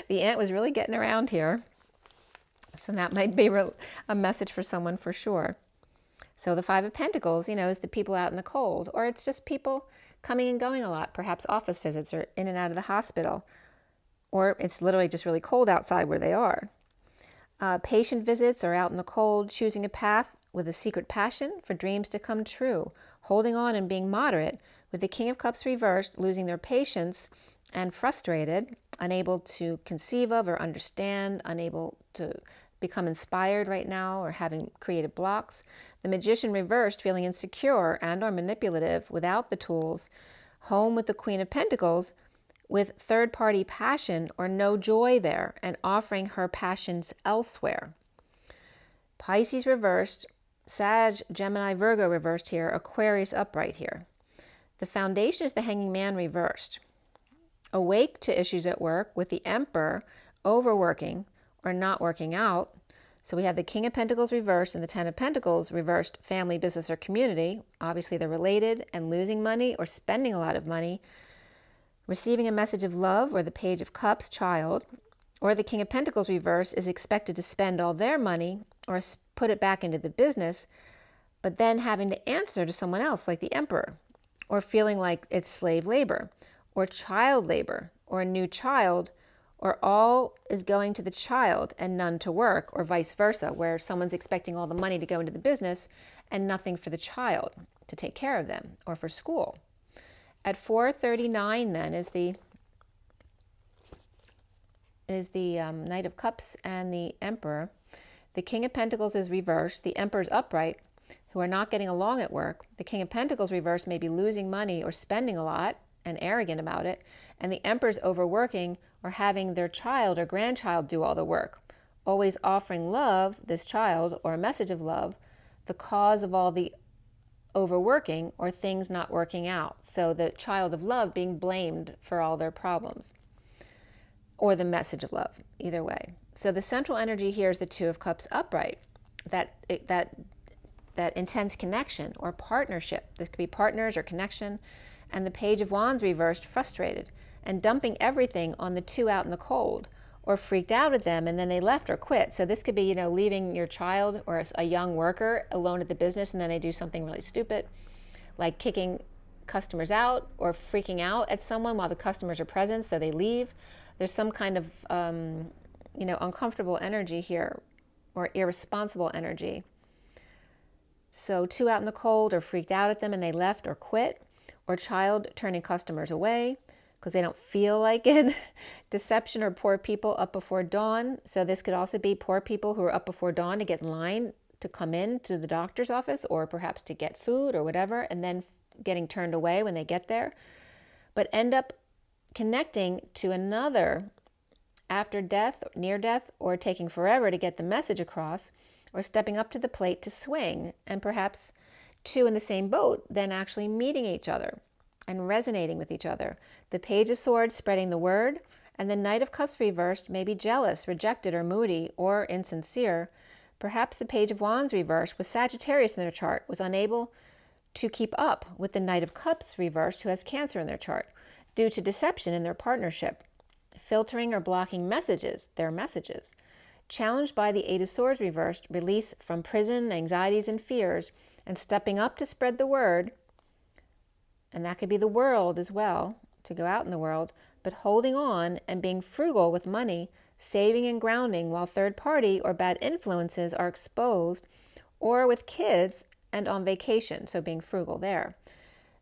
The ant was really getting around here. So that might be a message for someone for sure. So the Five of Pentacles, is the people out in the cold, or it's just people coming and going a lot, perhaps office visits or in and out of the hospital, or it's literally just really cold outside where they are. Patient visits or out in the cold, choosing a path with a secret passion for dreams to come true, holding on and being moderate, with the King of Cups reversed, losing their patience and frustrated, unable to conceive of or understand, unable to become inspired right now, or having creative blocks. The Magician reversed, feeling insecure and or manipulative without the tools. Home with the Queen of Pentacles, with third-party passion or no joy there, and offering her passions elsewhere. Pisces reversed, Sag, Gemini, Virgo reversed here, Aquarius upright here. The foundation is the Hanging Man reversed. Awake to issues at work with the Emperor overworking or not working out. So we have the King of Pentacles reversed and the Ten of Pentacles reversed, family, business, or community. Obviously they're related, and losing money or spending a lot of money. Receiving a message of love, or the Page of Cups, child. Or the King of Pentacles reverse is expected to spend all their money or put it back into the business, but then having to answer to someone else like the Emperor, or feeling like it's slave labor or child labor or a new child, or all is going to the child and none to work, or vice versa, where someone's expecting all the money to go into the business and nothing for the child to take care of them or for school. At 439 then is the Knight of Cups and the Emperor. The King of Pentacles is reversed. The Emperor's upright, who are not getting along at work. The King of Pentacles reversed may be losing money or spending a lot and arrogant about it. And the Emperor's overworking or having their child or grandchild do all the work. Always offering love, this child, or a message of love, the cause of all the overworking or things not working out. So the child of love being blamed for all their problems, or the message of love, either way. So the central energy here is the Two of Cups upright, that intense connection or partnership. This could be partners or connection. And the Page of Wands reversed, frustrated, and dumping everything on the two out in the cold, or freaked out at them and then they left or quit. So this could be, leaving your child or a young worker alone at the business and then they do something really stupid, like kicking customers out or freaking out at someone while the customers are present, so they leave. There's some kind of, uncomfortable energy here, or irresponsible energy. So two out in the cold, or freaked out at them and they left or quit, or child turning customers away because they don't feel like it. Deception, or poor people up before dawn. So this could also be poor people who are up before dawn to get in line to come in to the doctor's office, or perhaps to get food or whatever, and then getting turned away when they get there, but end up connecting to another after death, near death, or taking forever to get the message across, or stepping up to the plate to swing, and perhaps two in the same boat, then actually meeting each other and resonating with each other. The Page of Swords spreading the word, and the Knight of Cups reversed may be jealous, rejected, or moody, or insincere. Perhaps the Page of Wands reversed with Sagittarius in their chart was unable to keep up with the Knight of Cups reversed, who has Cancer in their chart, due to deception in their partnership, filtering or blocking their messages. Challenged by the Eight of Swords reversed, release from prison, anxieties, and fears, and stepping up to spread the word, and that could be the world as well, to go out in the world, but holding on and being frugal with money, saving and grounding while third party or bad influences are exposed, or with kids and on vacation, so being frugal there.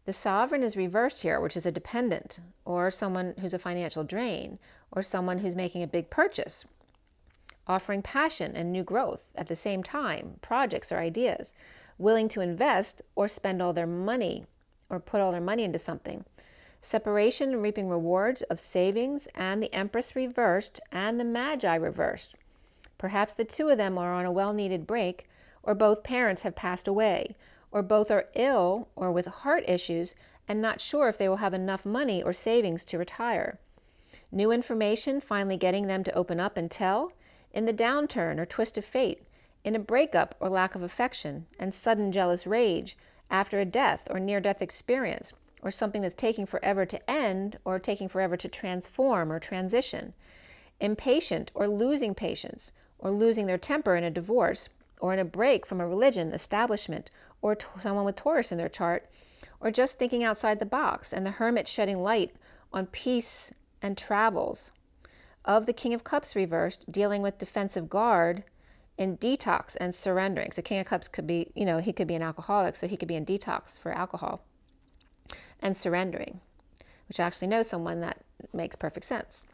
The Sovereign is reversed here, which is a dependent, or someone who's a financial drain, or someone who's making a big purchase, offering passion and new growth at the same time, projects or ideas, willing to invest or spend all their money or put all their money into something. Separation and reaping rewards of savings, and the Empress reversed and the Magi reversed. Perhaps the two of them are on a well-needed break, or both parents have passed away, or both are ill or with heart issues and not sure if they will have enough money or savings to retire. New information finally getting them to open up and tell, in the downturn or twist of fate, in a breakup or lack of affection, and sudden jealous rage after a death or near-death experience, or something that's taking forever to end or taking forever to transform or transition. Impatient or losing patience, or losing their temper in a divorce, or in a break from a religion, establishment, or someone with Taurus in their chart, or just thinking outside the box, and the Hermit shedding light on peace and travels. Of the King of Cups reversed, dealing with defensive guard in detox and surrendering. So King of Cups could be, he could be an alcoholic, so he could be in detox for alcohol and surrendering, which I actually know someone that makes perfect sense.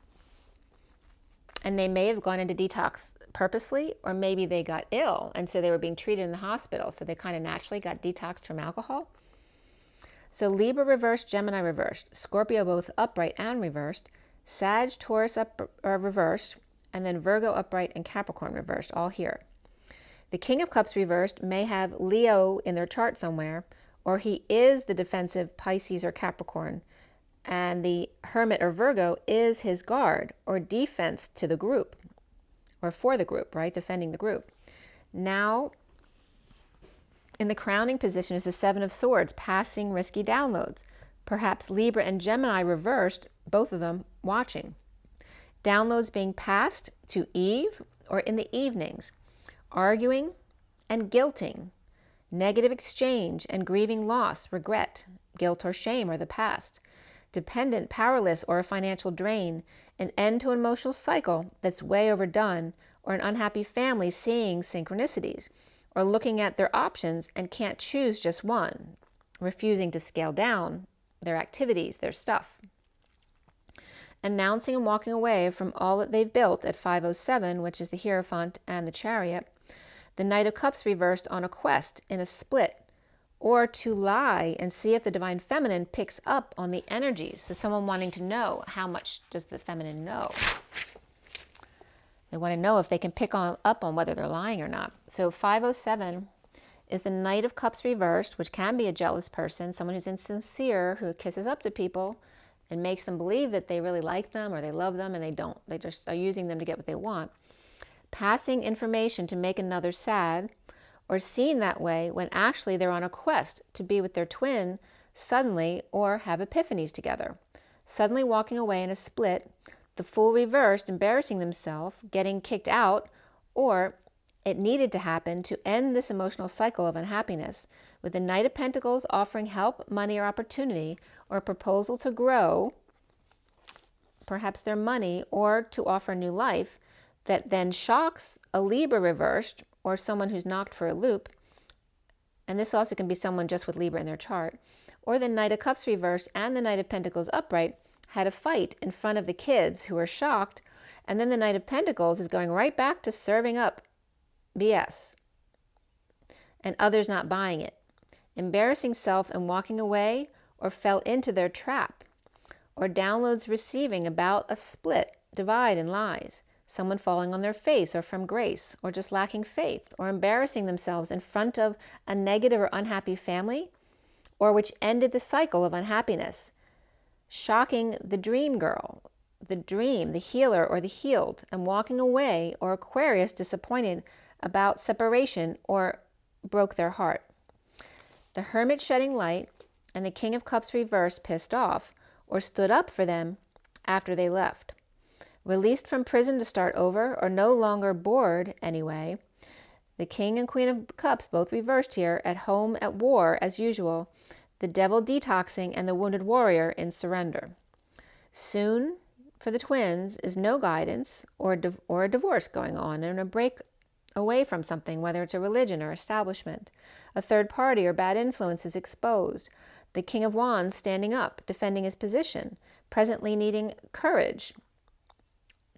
And they may have gone into detox purposely, or maybe they got ill, and so they were being treated in the hospital, so they kind of naturally got detoxed from alcohol. So Libra reversed, Gemini reversed, Scorpio both upright and reversed, Sag, Taurus reversed, and then Virgo upright and Capricorn reversed, all here. The King of Cups reversed may have Leo in their chart somewhere, or he is the defensive Pisces or Capricorn, and the Hermit or Virgo is his guard or defense to the group, or for the group, right? Defending the group. Now, in the crowning position is the Seven of Swords, passing risky downloads. Perhaps Libra and Gemini reversed, both of them watching. Downloads being passed to Eve or in the evenings, arguing and guilting, negative exchange and grieving loss, regret, guilt or shame or the past, dependent, powerless, or a financial drain, an end to an emotional cycle that's way overdone, or an unhappy family seeing synchronicities, or looking at their options and can't choose just one, refusing to scale down their activities, their stuff. Announcing and walking away from all that they've built at 507, which is the Hierophant and the Chariot. The Knight of Cups reversed on a quest in a split, or to lie and see if the Divine Feminine picks up on the energies. So someone wanting to know, how much does the feminine know? They want to know if they can pick up on whether they're lying or not. So 507 is the Knight of Cups reversed, which can be a jealous person, someone who's insincere, who kisses up to people and makes them believe that they really like them or they love them, and they don't. They just are using them to get what they want. Passing information to make another sad, or seen that way when actually they're on a quest to be with their twin suddenly, or have epiphanies together. Suddenly walking away in a split, the Fool reversed, embarrassing themselves, getting kicked out, or it needed to happen to end this emotional cycle of unhappiness, with the Knight of Pentacles offering help, money, or opportunity, or a proposal to grow, perhaps their money, or to offer new life, that then shocks a Libra reversed, or someone who's knocked for a loop, and this also can be someone just with Libra in their chart, or the Knight of Cups reversed and the Knight of Pentacles upright had a fight in front of the kids who are shocked, and then the Knight of Pentacles is going right back to serving up BS, and others not buying it, embarrassing self and walking away, or fell into their trap, or downloads receiving about a split, divide, and lies, someone falling on their face or from grace, or just lacking faith, or embarrassing themselves in front of a negative or unhappy family, or which ended the cycle of unhappiness, shocking the dream girl, the dream, the healer, or the healed, and walking away, or Aquarius disappointed about separation or broke their heart. The Hermit shedding light, and the King of Cups reversed pissed off, or stood up for them after they left. Released from prison to start over, or no longer bored anyway. The King and Queen of Cups both reversed here, at home at war as usual. The Devil detoxing and the Wounded Warrior in surrender. Soon, for the twins, is no guidance or a divorce going on, and a break away from something, whether it's a religion or establishment. A third party or bad influence is exposed. The King of Wands standing up, defending his position, presently needing courage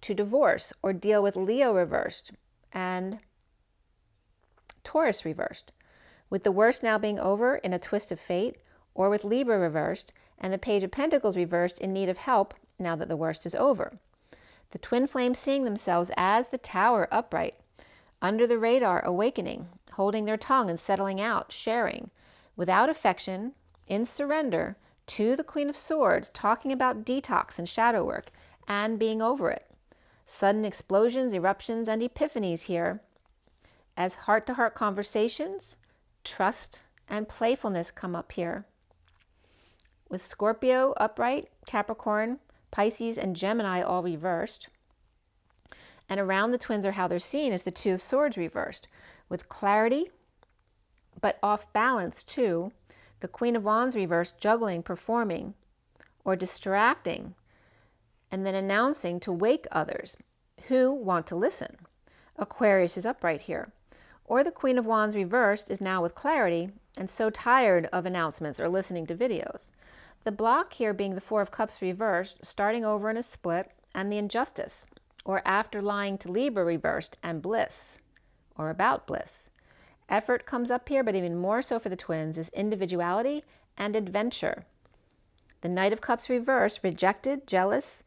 to divorce or deal with Leo reversed and Taurus reversed, with the worst now being over in a twist of fate, or with Libra reversed and the Page of Pentacles reversed in need of help now that the worst is over. The twin flames seeing themselves as the Tower upright, under the radar awakening, holding their tongue and settling out, sharing, without affection, in surrender, to the Queen of Swords, talking about detox and shadow work, and being over it. Sudden explosions, eruptions, and epiphanies here, as heart-to-heart conversations, trust, and playfulness come up here. With Scorpio upright, Capricorn, Pisces, and Gemini all reversed. And around the twins, or how they're seen, is the Two of Swords reversed, with clarity, but off balance too. The Queen of Wands reversed, juggling, performing, or distracting, and then announcing to wake others who want to listen. Aquarius is upright here. Or the Queen of Wands reversed is now with clarity, and so tired of announcements or listening to videos. The block here being the Four of Cups reversed, starting over in a split, and the Injustice, or after lying to Libra reversed, and Bliss, or about bliss. Effort comes up here, but even more so for the twins, is individuality and adventure. The Knight of Cups reversed, rejected, jealous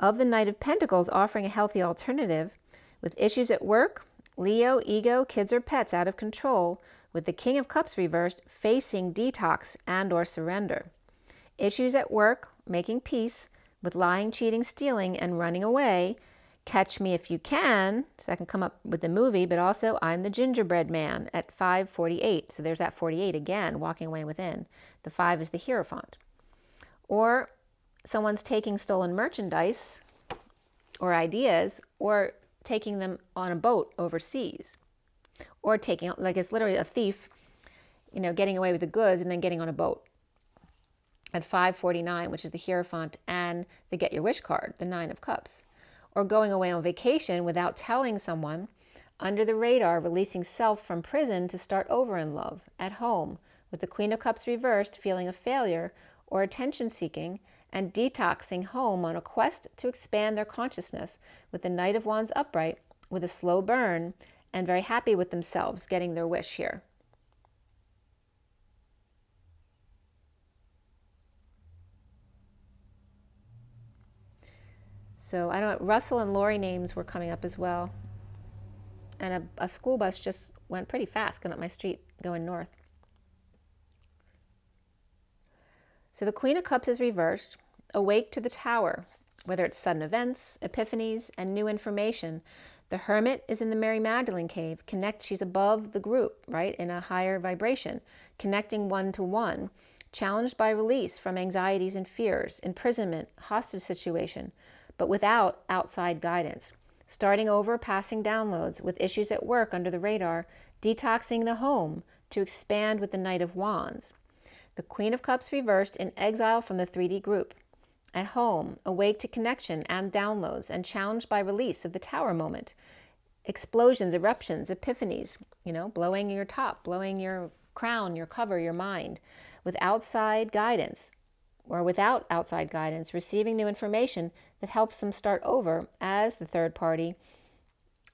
of the Knight of Pentacles, offering a healthy alternative, with issues at work, Leo, ego, kids or pets out of control, with the King of Cups reversed, facing detox and or surrender. Issues at work, making peace, with lying, cheating, stealing, and running away. Catch Me If You Can, so that can come up with the movie, but also I'm the Gingerbread Man at 548. So there's that 48 again, walking away within. The 5 is the Hierophant. Or someone's taking stolen merchandise or ideas, or taking them on a boat overseas, or taking, like it's literally a thief, getting away with the goods and then getting on a boat at 549, which is the Hierophant and the Get Your Wish card, the 9 of Cups. Or going away on vacation without telling someone, under the radar, releasing self from prison to start over in love, at home, with the Queen of Cups reversed, feeling a failure or attention seeking, and detoxing home on a quest to expand their consciousness, with the Knight of Wands upright, with a slow burn, and very happy with themselves, getting their wish here. So I don't know, Russell and Lori names were coming up as well. And a school bus just went pretty fast going up my street going north. So the Queen of Cups is reversed, awake to the Tower, whether it's sudden events, epiphanies, and new information. The Hermit is in the Mary Magdalene cave. She's above the group, right, in a higher vibration, connecting one to one, challenged by release from anxieties and fears, imprisonment, hostage situation, but without outside guidance. Starting over, passing downloads, with issues at work under the radar, detoxing the home to expand with the Knight of Wands. The Queen of Cups reversed, in exile from the 3D group. At home, awake to connection and downloads, and challenged by release of the Tower moment. Explosions, eruptions, epiphanies, blowing your top, blowing your crown, your cover, your mind, with outside guidance, or without outside guidance, receiving new information that helps them start over as the third party,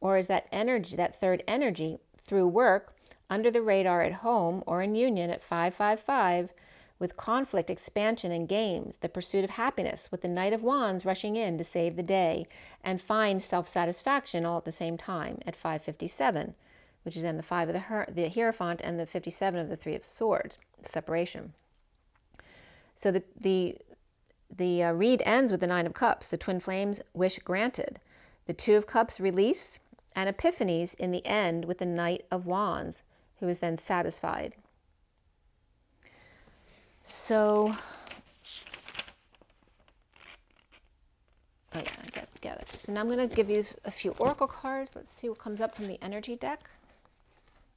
or as that energy, that third energy, through work, under the radar at home, or in union at 555, with conflict, expansion, and games, the pursuit of happiness, with the Knight of Wands rushing in to save the day, and find self-satisfaction all at the same time at 557, which is then the 5 of the Hierophant and the 57 of the 3 of Swords, separation. So the read ends with the 9 of Cups, the twin flames, wish granted. The 2 of Cups, release, and epiphanies in the end with the Knight of Wands, who is then satisfied. So, I got it. So now I'm going to give you a few oracle cards. Let's see what comes up from the energy deck.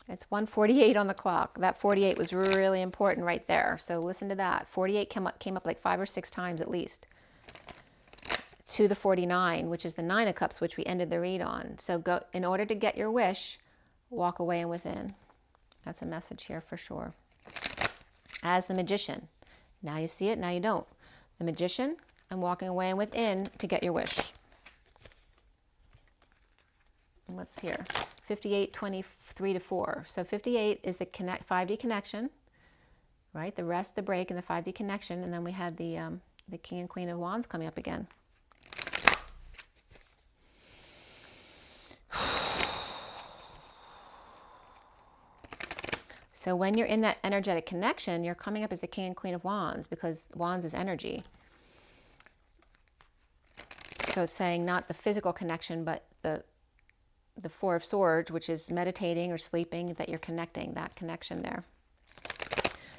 It's 1:48 on the clock. That 48 was really important right there. So listen to that. 48 came up like 5 or 6 times at least. To the 49, which is the 9 of Cups, which we ended the read on. So go, in order to get your wish, walk away and within. That's a message here for sure. As the Magician. Now you see it, now you don't. The Magician, and walking away and within to get your wish. And what's here? 58, 23 to 4. So 58 is the 5D connection, right? The rest, the break, and the 5D connection. And then we had the King and Queen of Wands coming up again. So when you're in that energetic connection, you're coming up as the King and Queen of Wands, because Wands is energy. So it's saying not the physical connection, but the 4 of Swords, which is meditating or sleeping, that you're connecting, that connection there.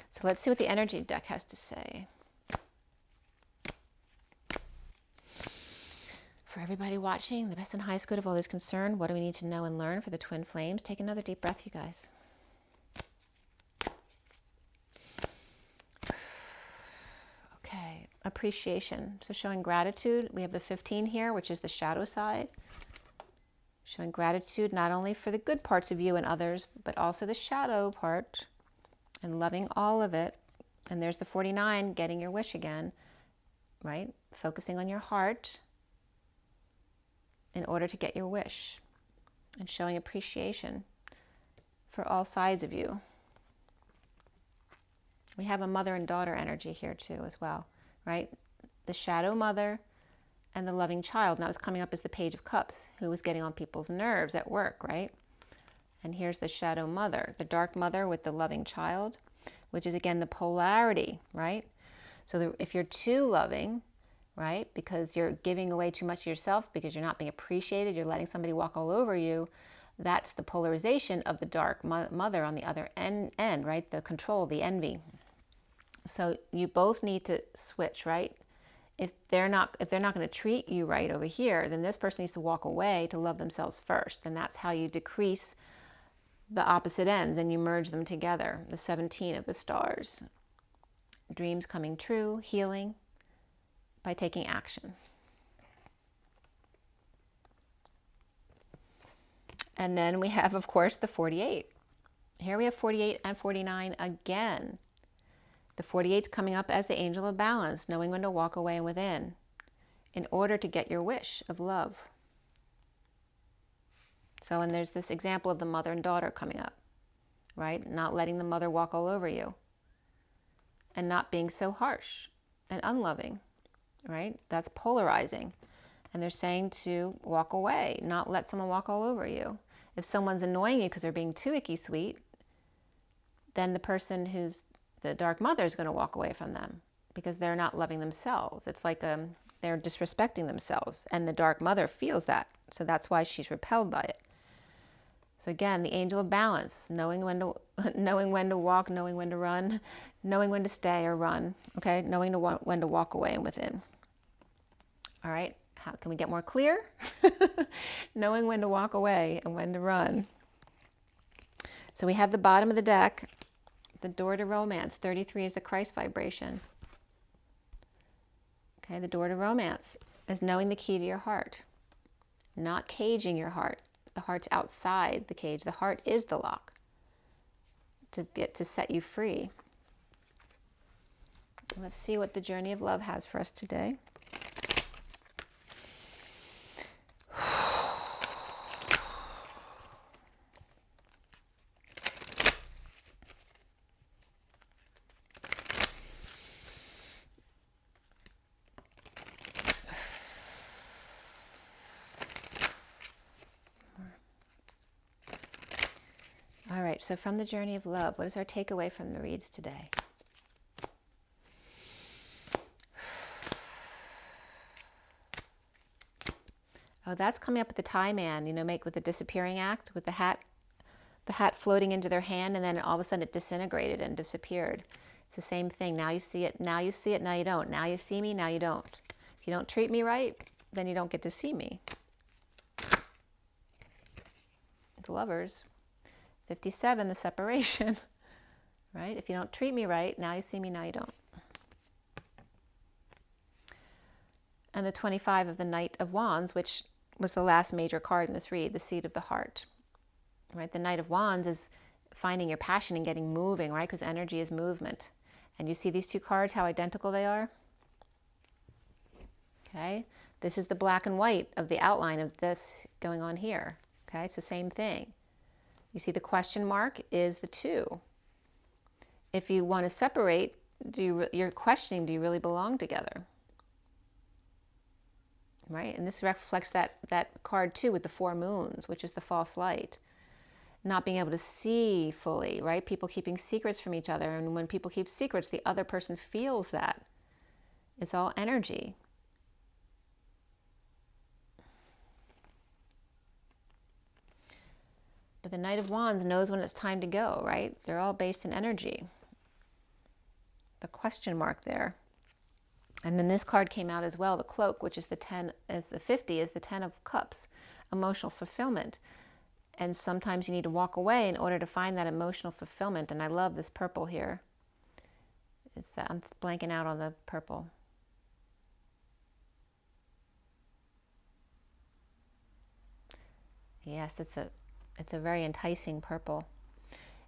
So let's see what the energy deck has to say. For everybody watching, the best and highest good of all is concerned. What do we need to know and learn for the twin flames? Take another deep breath, you guys. Okay, appreciation. So showing gratitude. We have the 15 here, which is the shadow side. Showing gratitude not only for the good parts of you and others, but also the shadow part, and loving all of it, And there's the 49, getting your wish again, right? Focusing on your heart in order to get your wish and showing appreciation for all sides of you. We have a mother and daughter energy here too as well, right? The shadow mother and the loving child. Now it's coming up as the Page of Cups, who was getting on people's nerves at work, right? And here's the shadow mother, the dark mother with the loving child, which is again the polarity, right? So if you're too loving, right, because you're giving away too much of yourself, because you're not being appreciated, you're letting somebody walk all over you, that's the polarization of the dark mother on the other end, right? The control, the envy. So you both need to switch, right? If they're not going to treat you right over here, then this person needs to walk away to love themselves first. And that's how you decrease the opposite ends and you merge them together. The 17 of the stars. Dreams coming true, healing by taking action. And then we have, of course, the 48. Here we have 48 and 49 again. The 48's coming up as the angel of balance, knowing when to walk away and within, in order to get your wish of love. So, and there's this example of the mother and daughter coming up, right? Not letting the mother walk all over you, and not being so harsh and unloving, right? That's polarizing. And they're saying to walk away, not let someone walk all over you. If someone's annoying you because they're being too icky sweet, then the person who's the dark mother is going to walk away from them because they're not loving themselves. It's like they're disrespecting themselves, and the dark mother feels that. So that's why she's repelled by it. So again, the angel of balance, knowing when to walk, knowing when to run, knowing when to stay or run, okay? Knowing when to walk away and within. All right, how can we get more clear? Knowing when to walk away and when to run. So we have the bottom of the deck, the door to romance. 33 is the Christ vibration. Okay, the door to romance is knowing the key to your heart, not caging your heart. The heart's outside the cage. The heart is the lock to set you free. Let's see what the journey of love has for us today. All right, so from the journey of love, what is our takeaway from the reads today? Oh, that's coming up with the tie man, make with the disappearing act, with the hat floating into their hand, and then all of a sudden it disintegrated and disappeared. It's the same thing. Now you see it, now you see it, now you don't. Now you see me, now you don't. If you don't treat me right, then you don't get to see me. It's lovers. 57, the separation, right? If you don't treat me right, now you see me, now you don't. And the 25 of the Knight of Wands, which was the last major card in this read, the seat of the heart, right? The Knight of Wands is finding your passion and getting moving, right? Because energy is movement. And you see these two cards, how identical they are? Okay? This is the black and white of the outline of this going on here. Okay? It's the same thing. You see the question mark is the 2. If you want to separate, you're questioning, do you really belong together? Right? And this reflects that card too with the 4 moons, which is the false light. Not being able to see fully, right? People keeping secrets from each other. And when people keep secrets, the other person feels that. It's all energy. But the Knight of Wands knows when it's time to go, right? They're all based in energy. The question mark there. And then this card came out as well, the Cloak, which is the 50 is the 10 of Cups, emotional fulfillment. And sometimes you need to walk away in order to find that emotional fulfillment. And I love this purple here. I'm blanking out on the purple. Yes, it's a very enticing purple.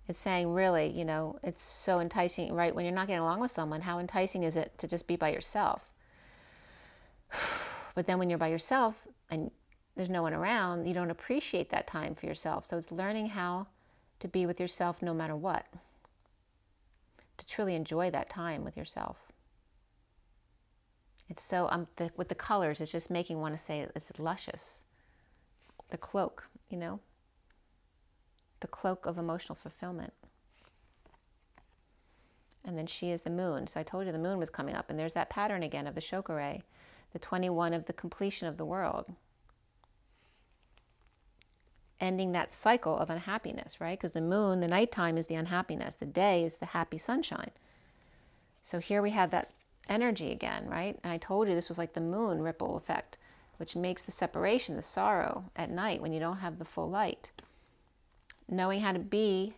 It's saying, really, you know, it's so enticing, right? When you're not getting along with someone, how enticing is it to just be by yourself? But then when you're by yourself and there's no one around, you don't appreciate that time for yourself. So it's learning how to be with yourself no matter what, to truly enjoy that time with yourself. It's so, with the colors, it's just making want to say it's luscious. The cloak, you know, the cloak of emotional fulfillment. And then she is the moon. So I told you the moon was coming up, and there's that pattern again of the Shokare, the 21 of the completion of the world. Ending that cycle of unhappiness, right? Because the moon, the nighttime is the unhappiness. The day is the happy sunshine. So here we have that energy again, right? And I told you this was like the moon ripple effect, which makes the separation, the sorrow at night when you don't have the full light. Knowing how to be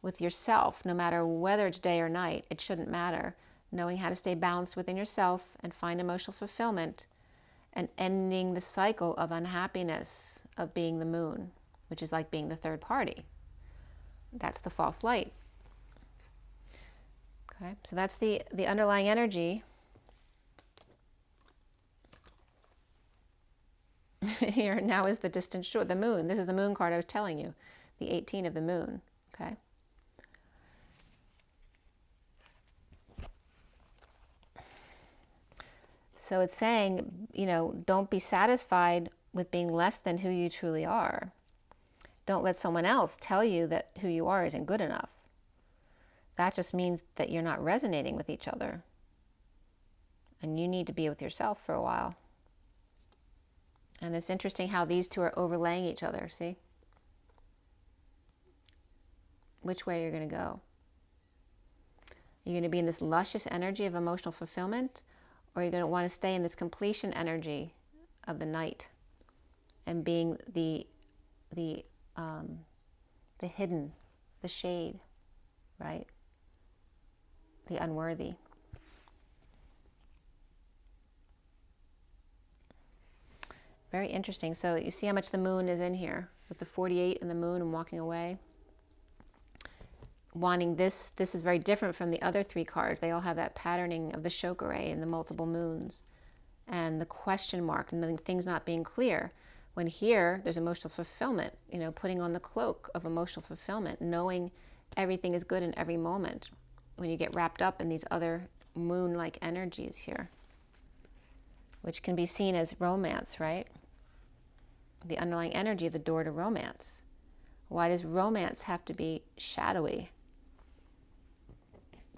with yourself, no matter whether it's day or night, it shouldn't matter. Knowing how to stay balanced within yourself and find emotional fulfillment, and ending the cycle of unhappiness of being the moon, which is like being the third party. That's the false light. Okay, so that's the underlying energy. Here now is the distant shore, the moon. This is the moon card I was telling you, the 18 of the moon. Okay. So it's saying, you know, don't be satisfied with being less than who you truly are. Don't let someone else tell you that who you are isn't good enough. That just means that you're not resonating with each other. And you need to be with yourself for a while. And it's interesting how these two are overlaying each other, see? Which way you're going to go. You're going to be in this luscious energy of emotional fulfillment, or you're going to want to stay in this completion energy of the night and being the hidden, the shade, right? The unworthy. Very interesting. So you see how much the moon is in here with the 48 and the moon and walking away. Wanting this is very different from the other three cards. They all have that patterning of the Shokare and the multiple moons and the question mark and things not being clear. When here, there's emotional fulfillment, you know, putting on the cloak of emotional fulfillment, knowing everything is good in every moment when you get wrapped up in these other moon-like energies here, which can be seen as romance, right? The underlying energy of the door to romance. Why does romance have to be shadowy?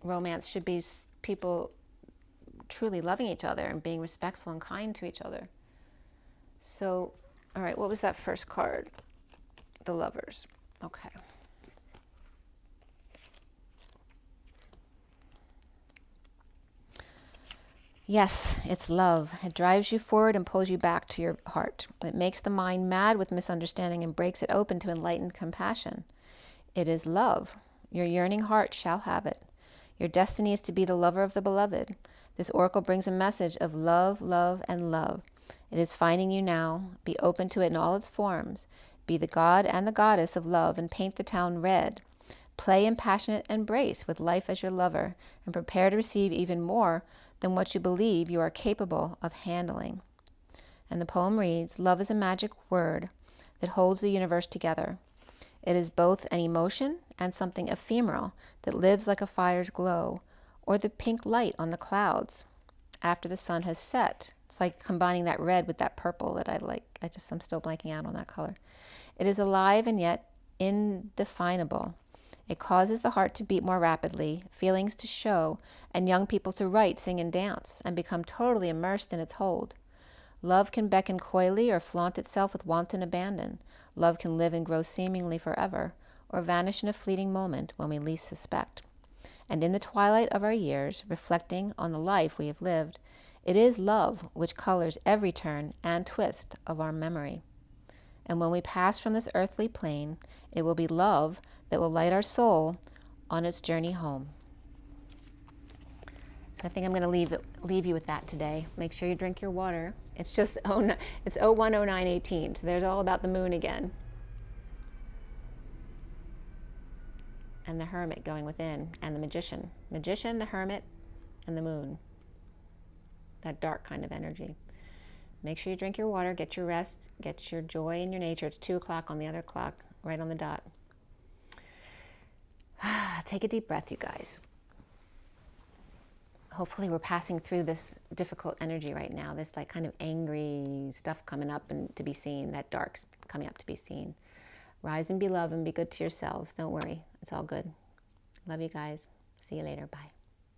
Romance should be people truly loving each other and being respectful and kind to each other. So, all right, what was that first card? The Lovers. Okay. Yes, it's love. It drives you forward and pulls you back to your heart. It makes the mind mad with misunderstanding and breaks it open to enlightened compassion. It is love. Your yearning heart shall have it. Your destiny is to be the lover of the beloved. This oracle brings a message of love, love, and love. It is finding you now. Be open to it in all its forms. Be the god and the goddess of love and paint the town red. Play in passionate embrace with life as your lover and prepare to receive even more than what you believe you are capable of handling. And the poem reads, love is a magic word that holds the universe together. It is both an emotion and something ephemeral that lives like a fire's glow, or the pink light on the clouds after the sun has set. It's like combining that red with that purple that I like. I'm still blanking out on that color. It is alive and yet indefinable. It causes the heart to beat more rapidly, feelings to show, and young people to write, sing, and dance, and become totally immersed in its hold. Love can beckon coyly or flaunt itself with wanton abandon. Love can live and grow seemingly forever, or vanish in a fleeting moment when we least suspect. And in the twilight of our years, reflecting on the life we have lived, it is love which colors every turn and twist of our memory. And when we pass from this earthly plane, it will be love that will light our soul on its journey home. So I think I'm going to leave you with that today. Make sure you drink your water. It's just it's 010918, so there's all about the moon again. and the Hermit going within, and the Magician. Magician, the Hermit, and the Moon. That dark kind of energy. Make sure you drink your water, get your rest, get your joy in your nature. It's 2 o'clock on the other clock, right on the dot. Take a deep breath, you guys. Hopefully we're passing through this difficult energy right now, this like kind of angry stuff coming up and to be seen, that dark coming up to be seen. Rise and be loved and be good to yourselves. Don't worry. It's all good. Love you guys. See you later. Bye.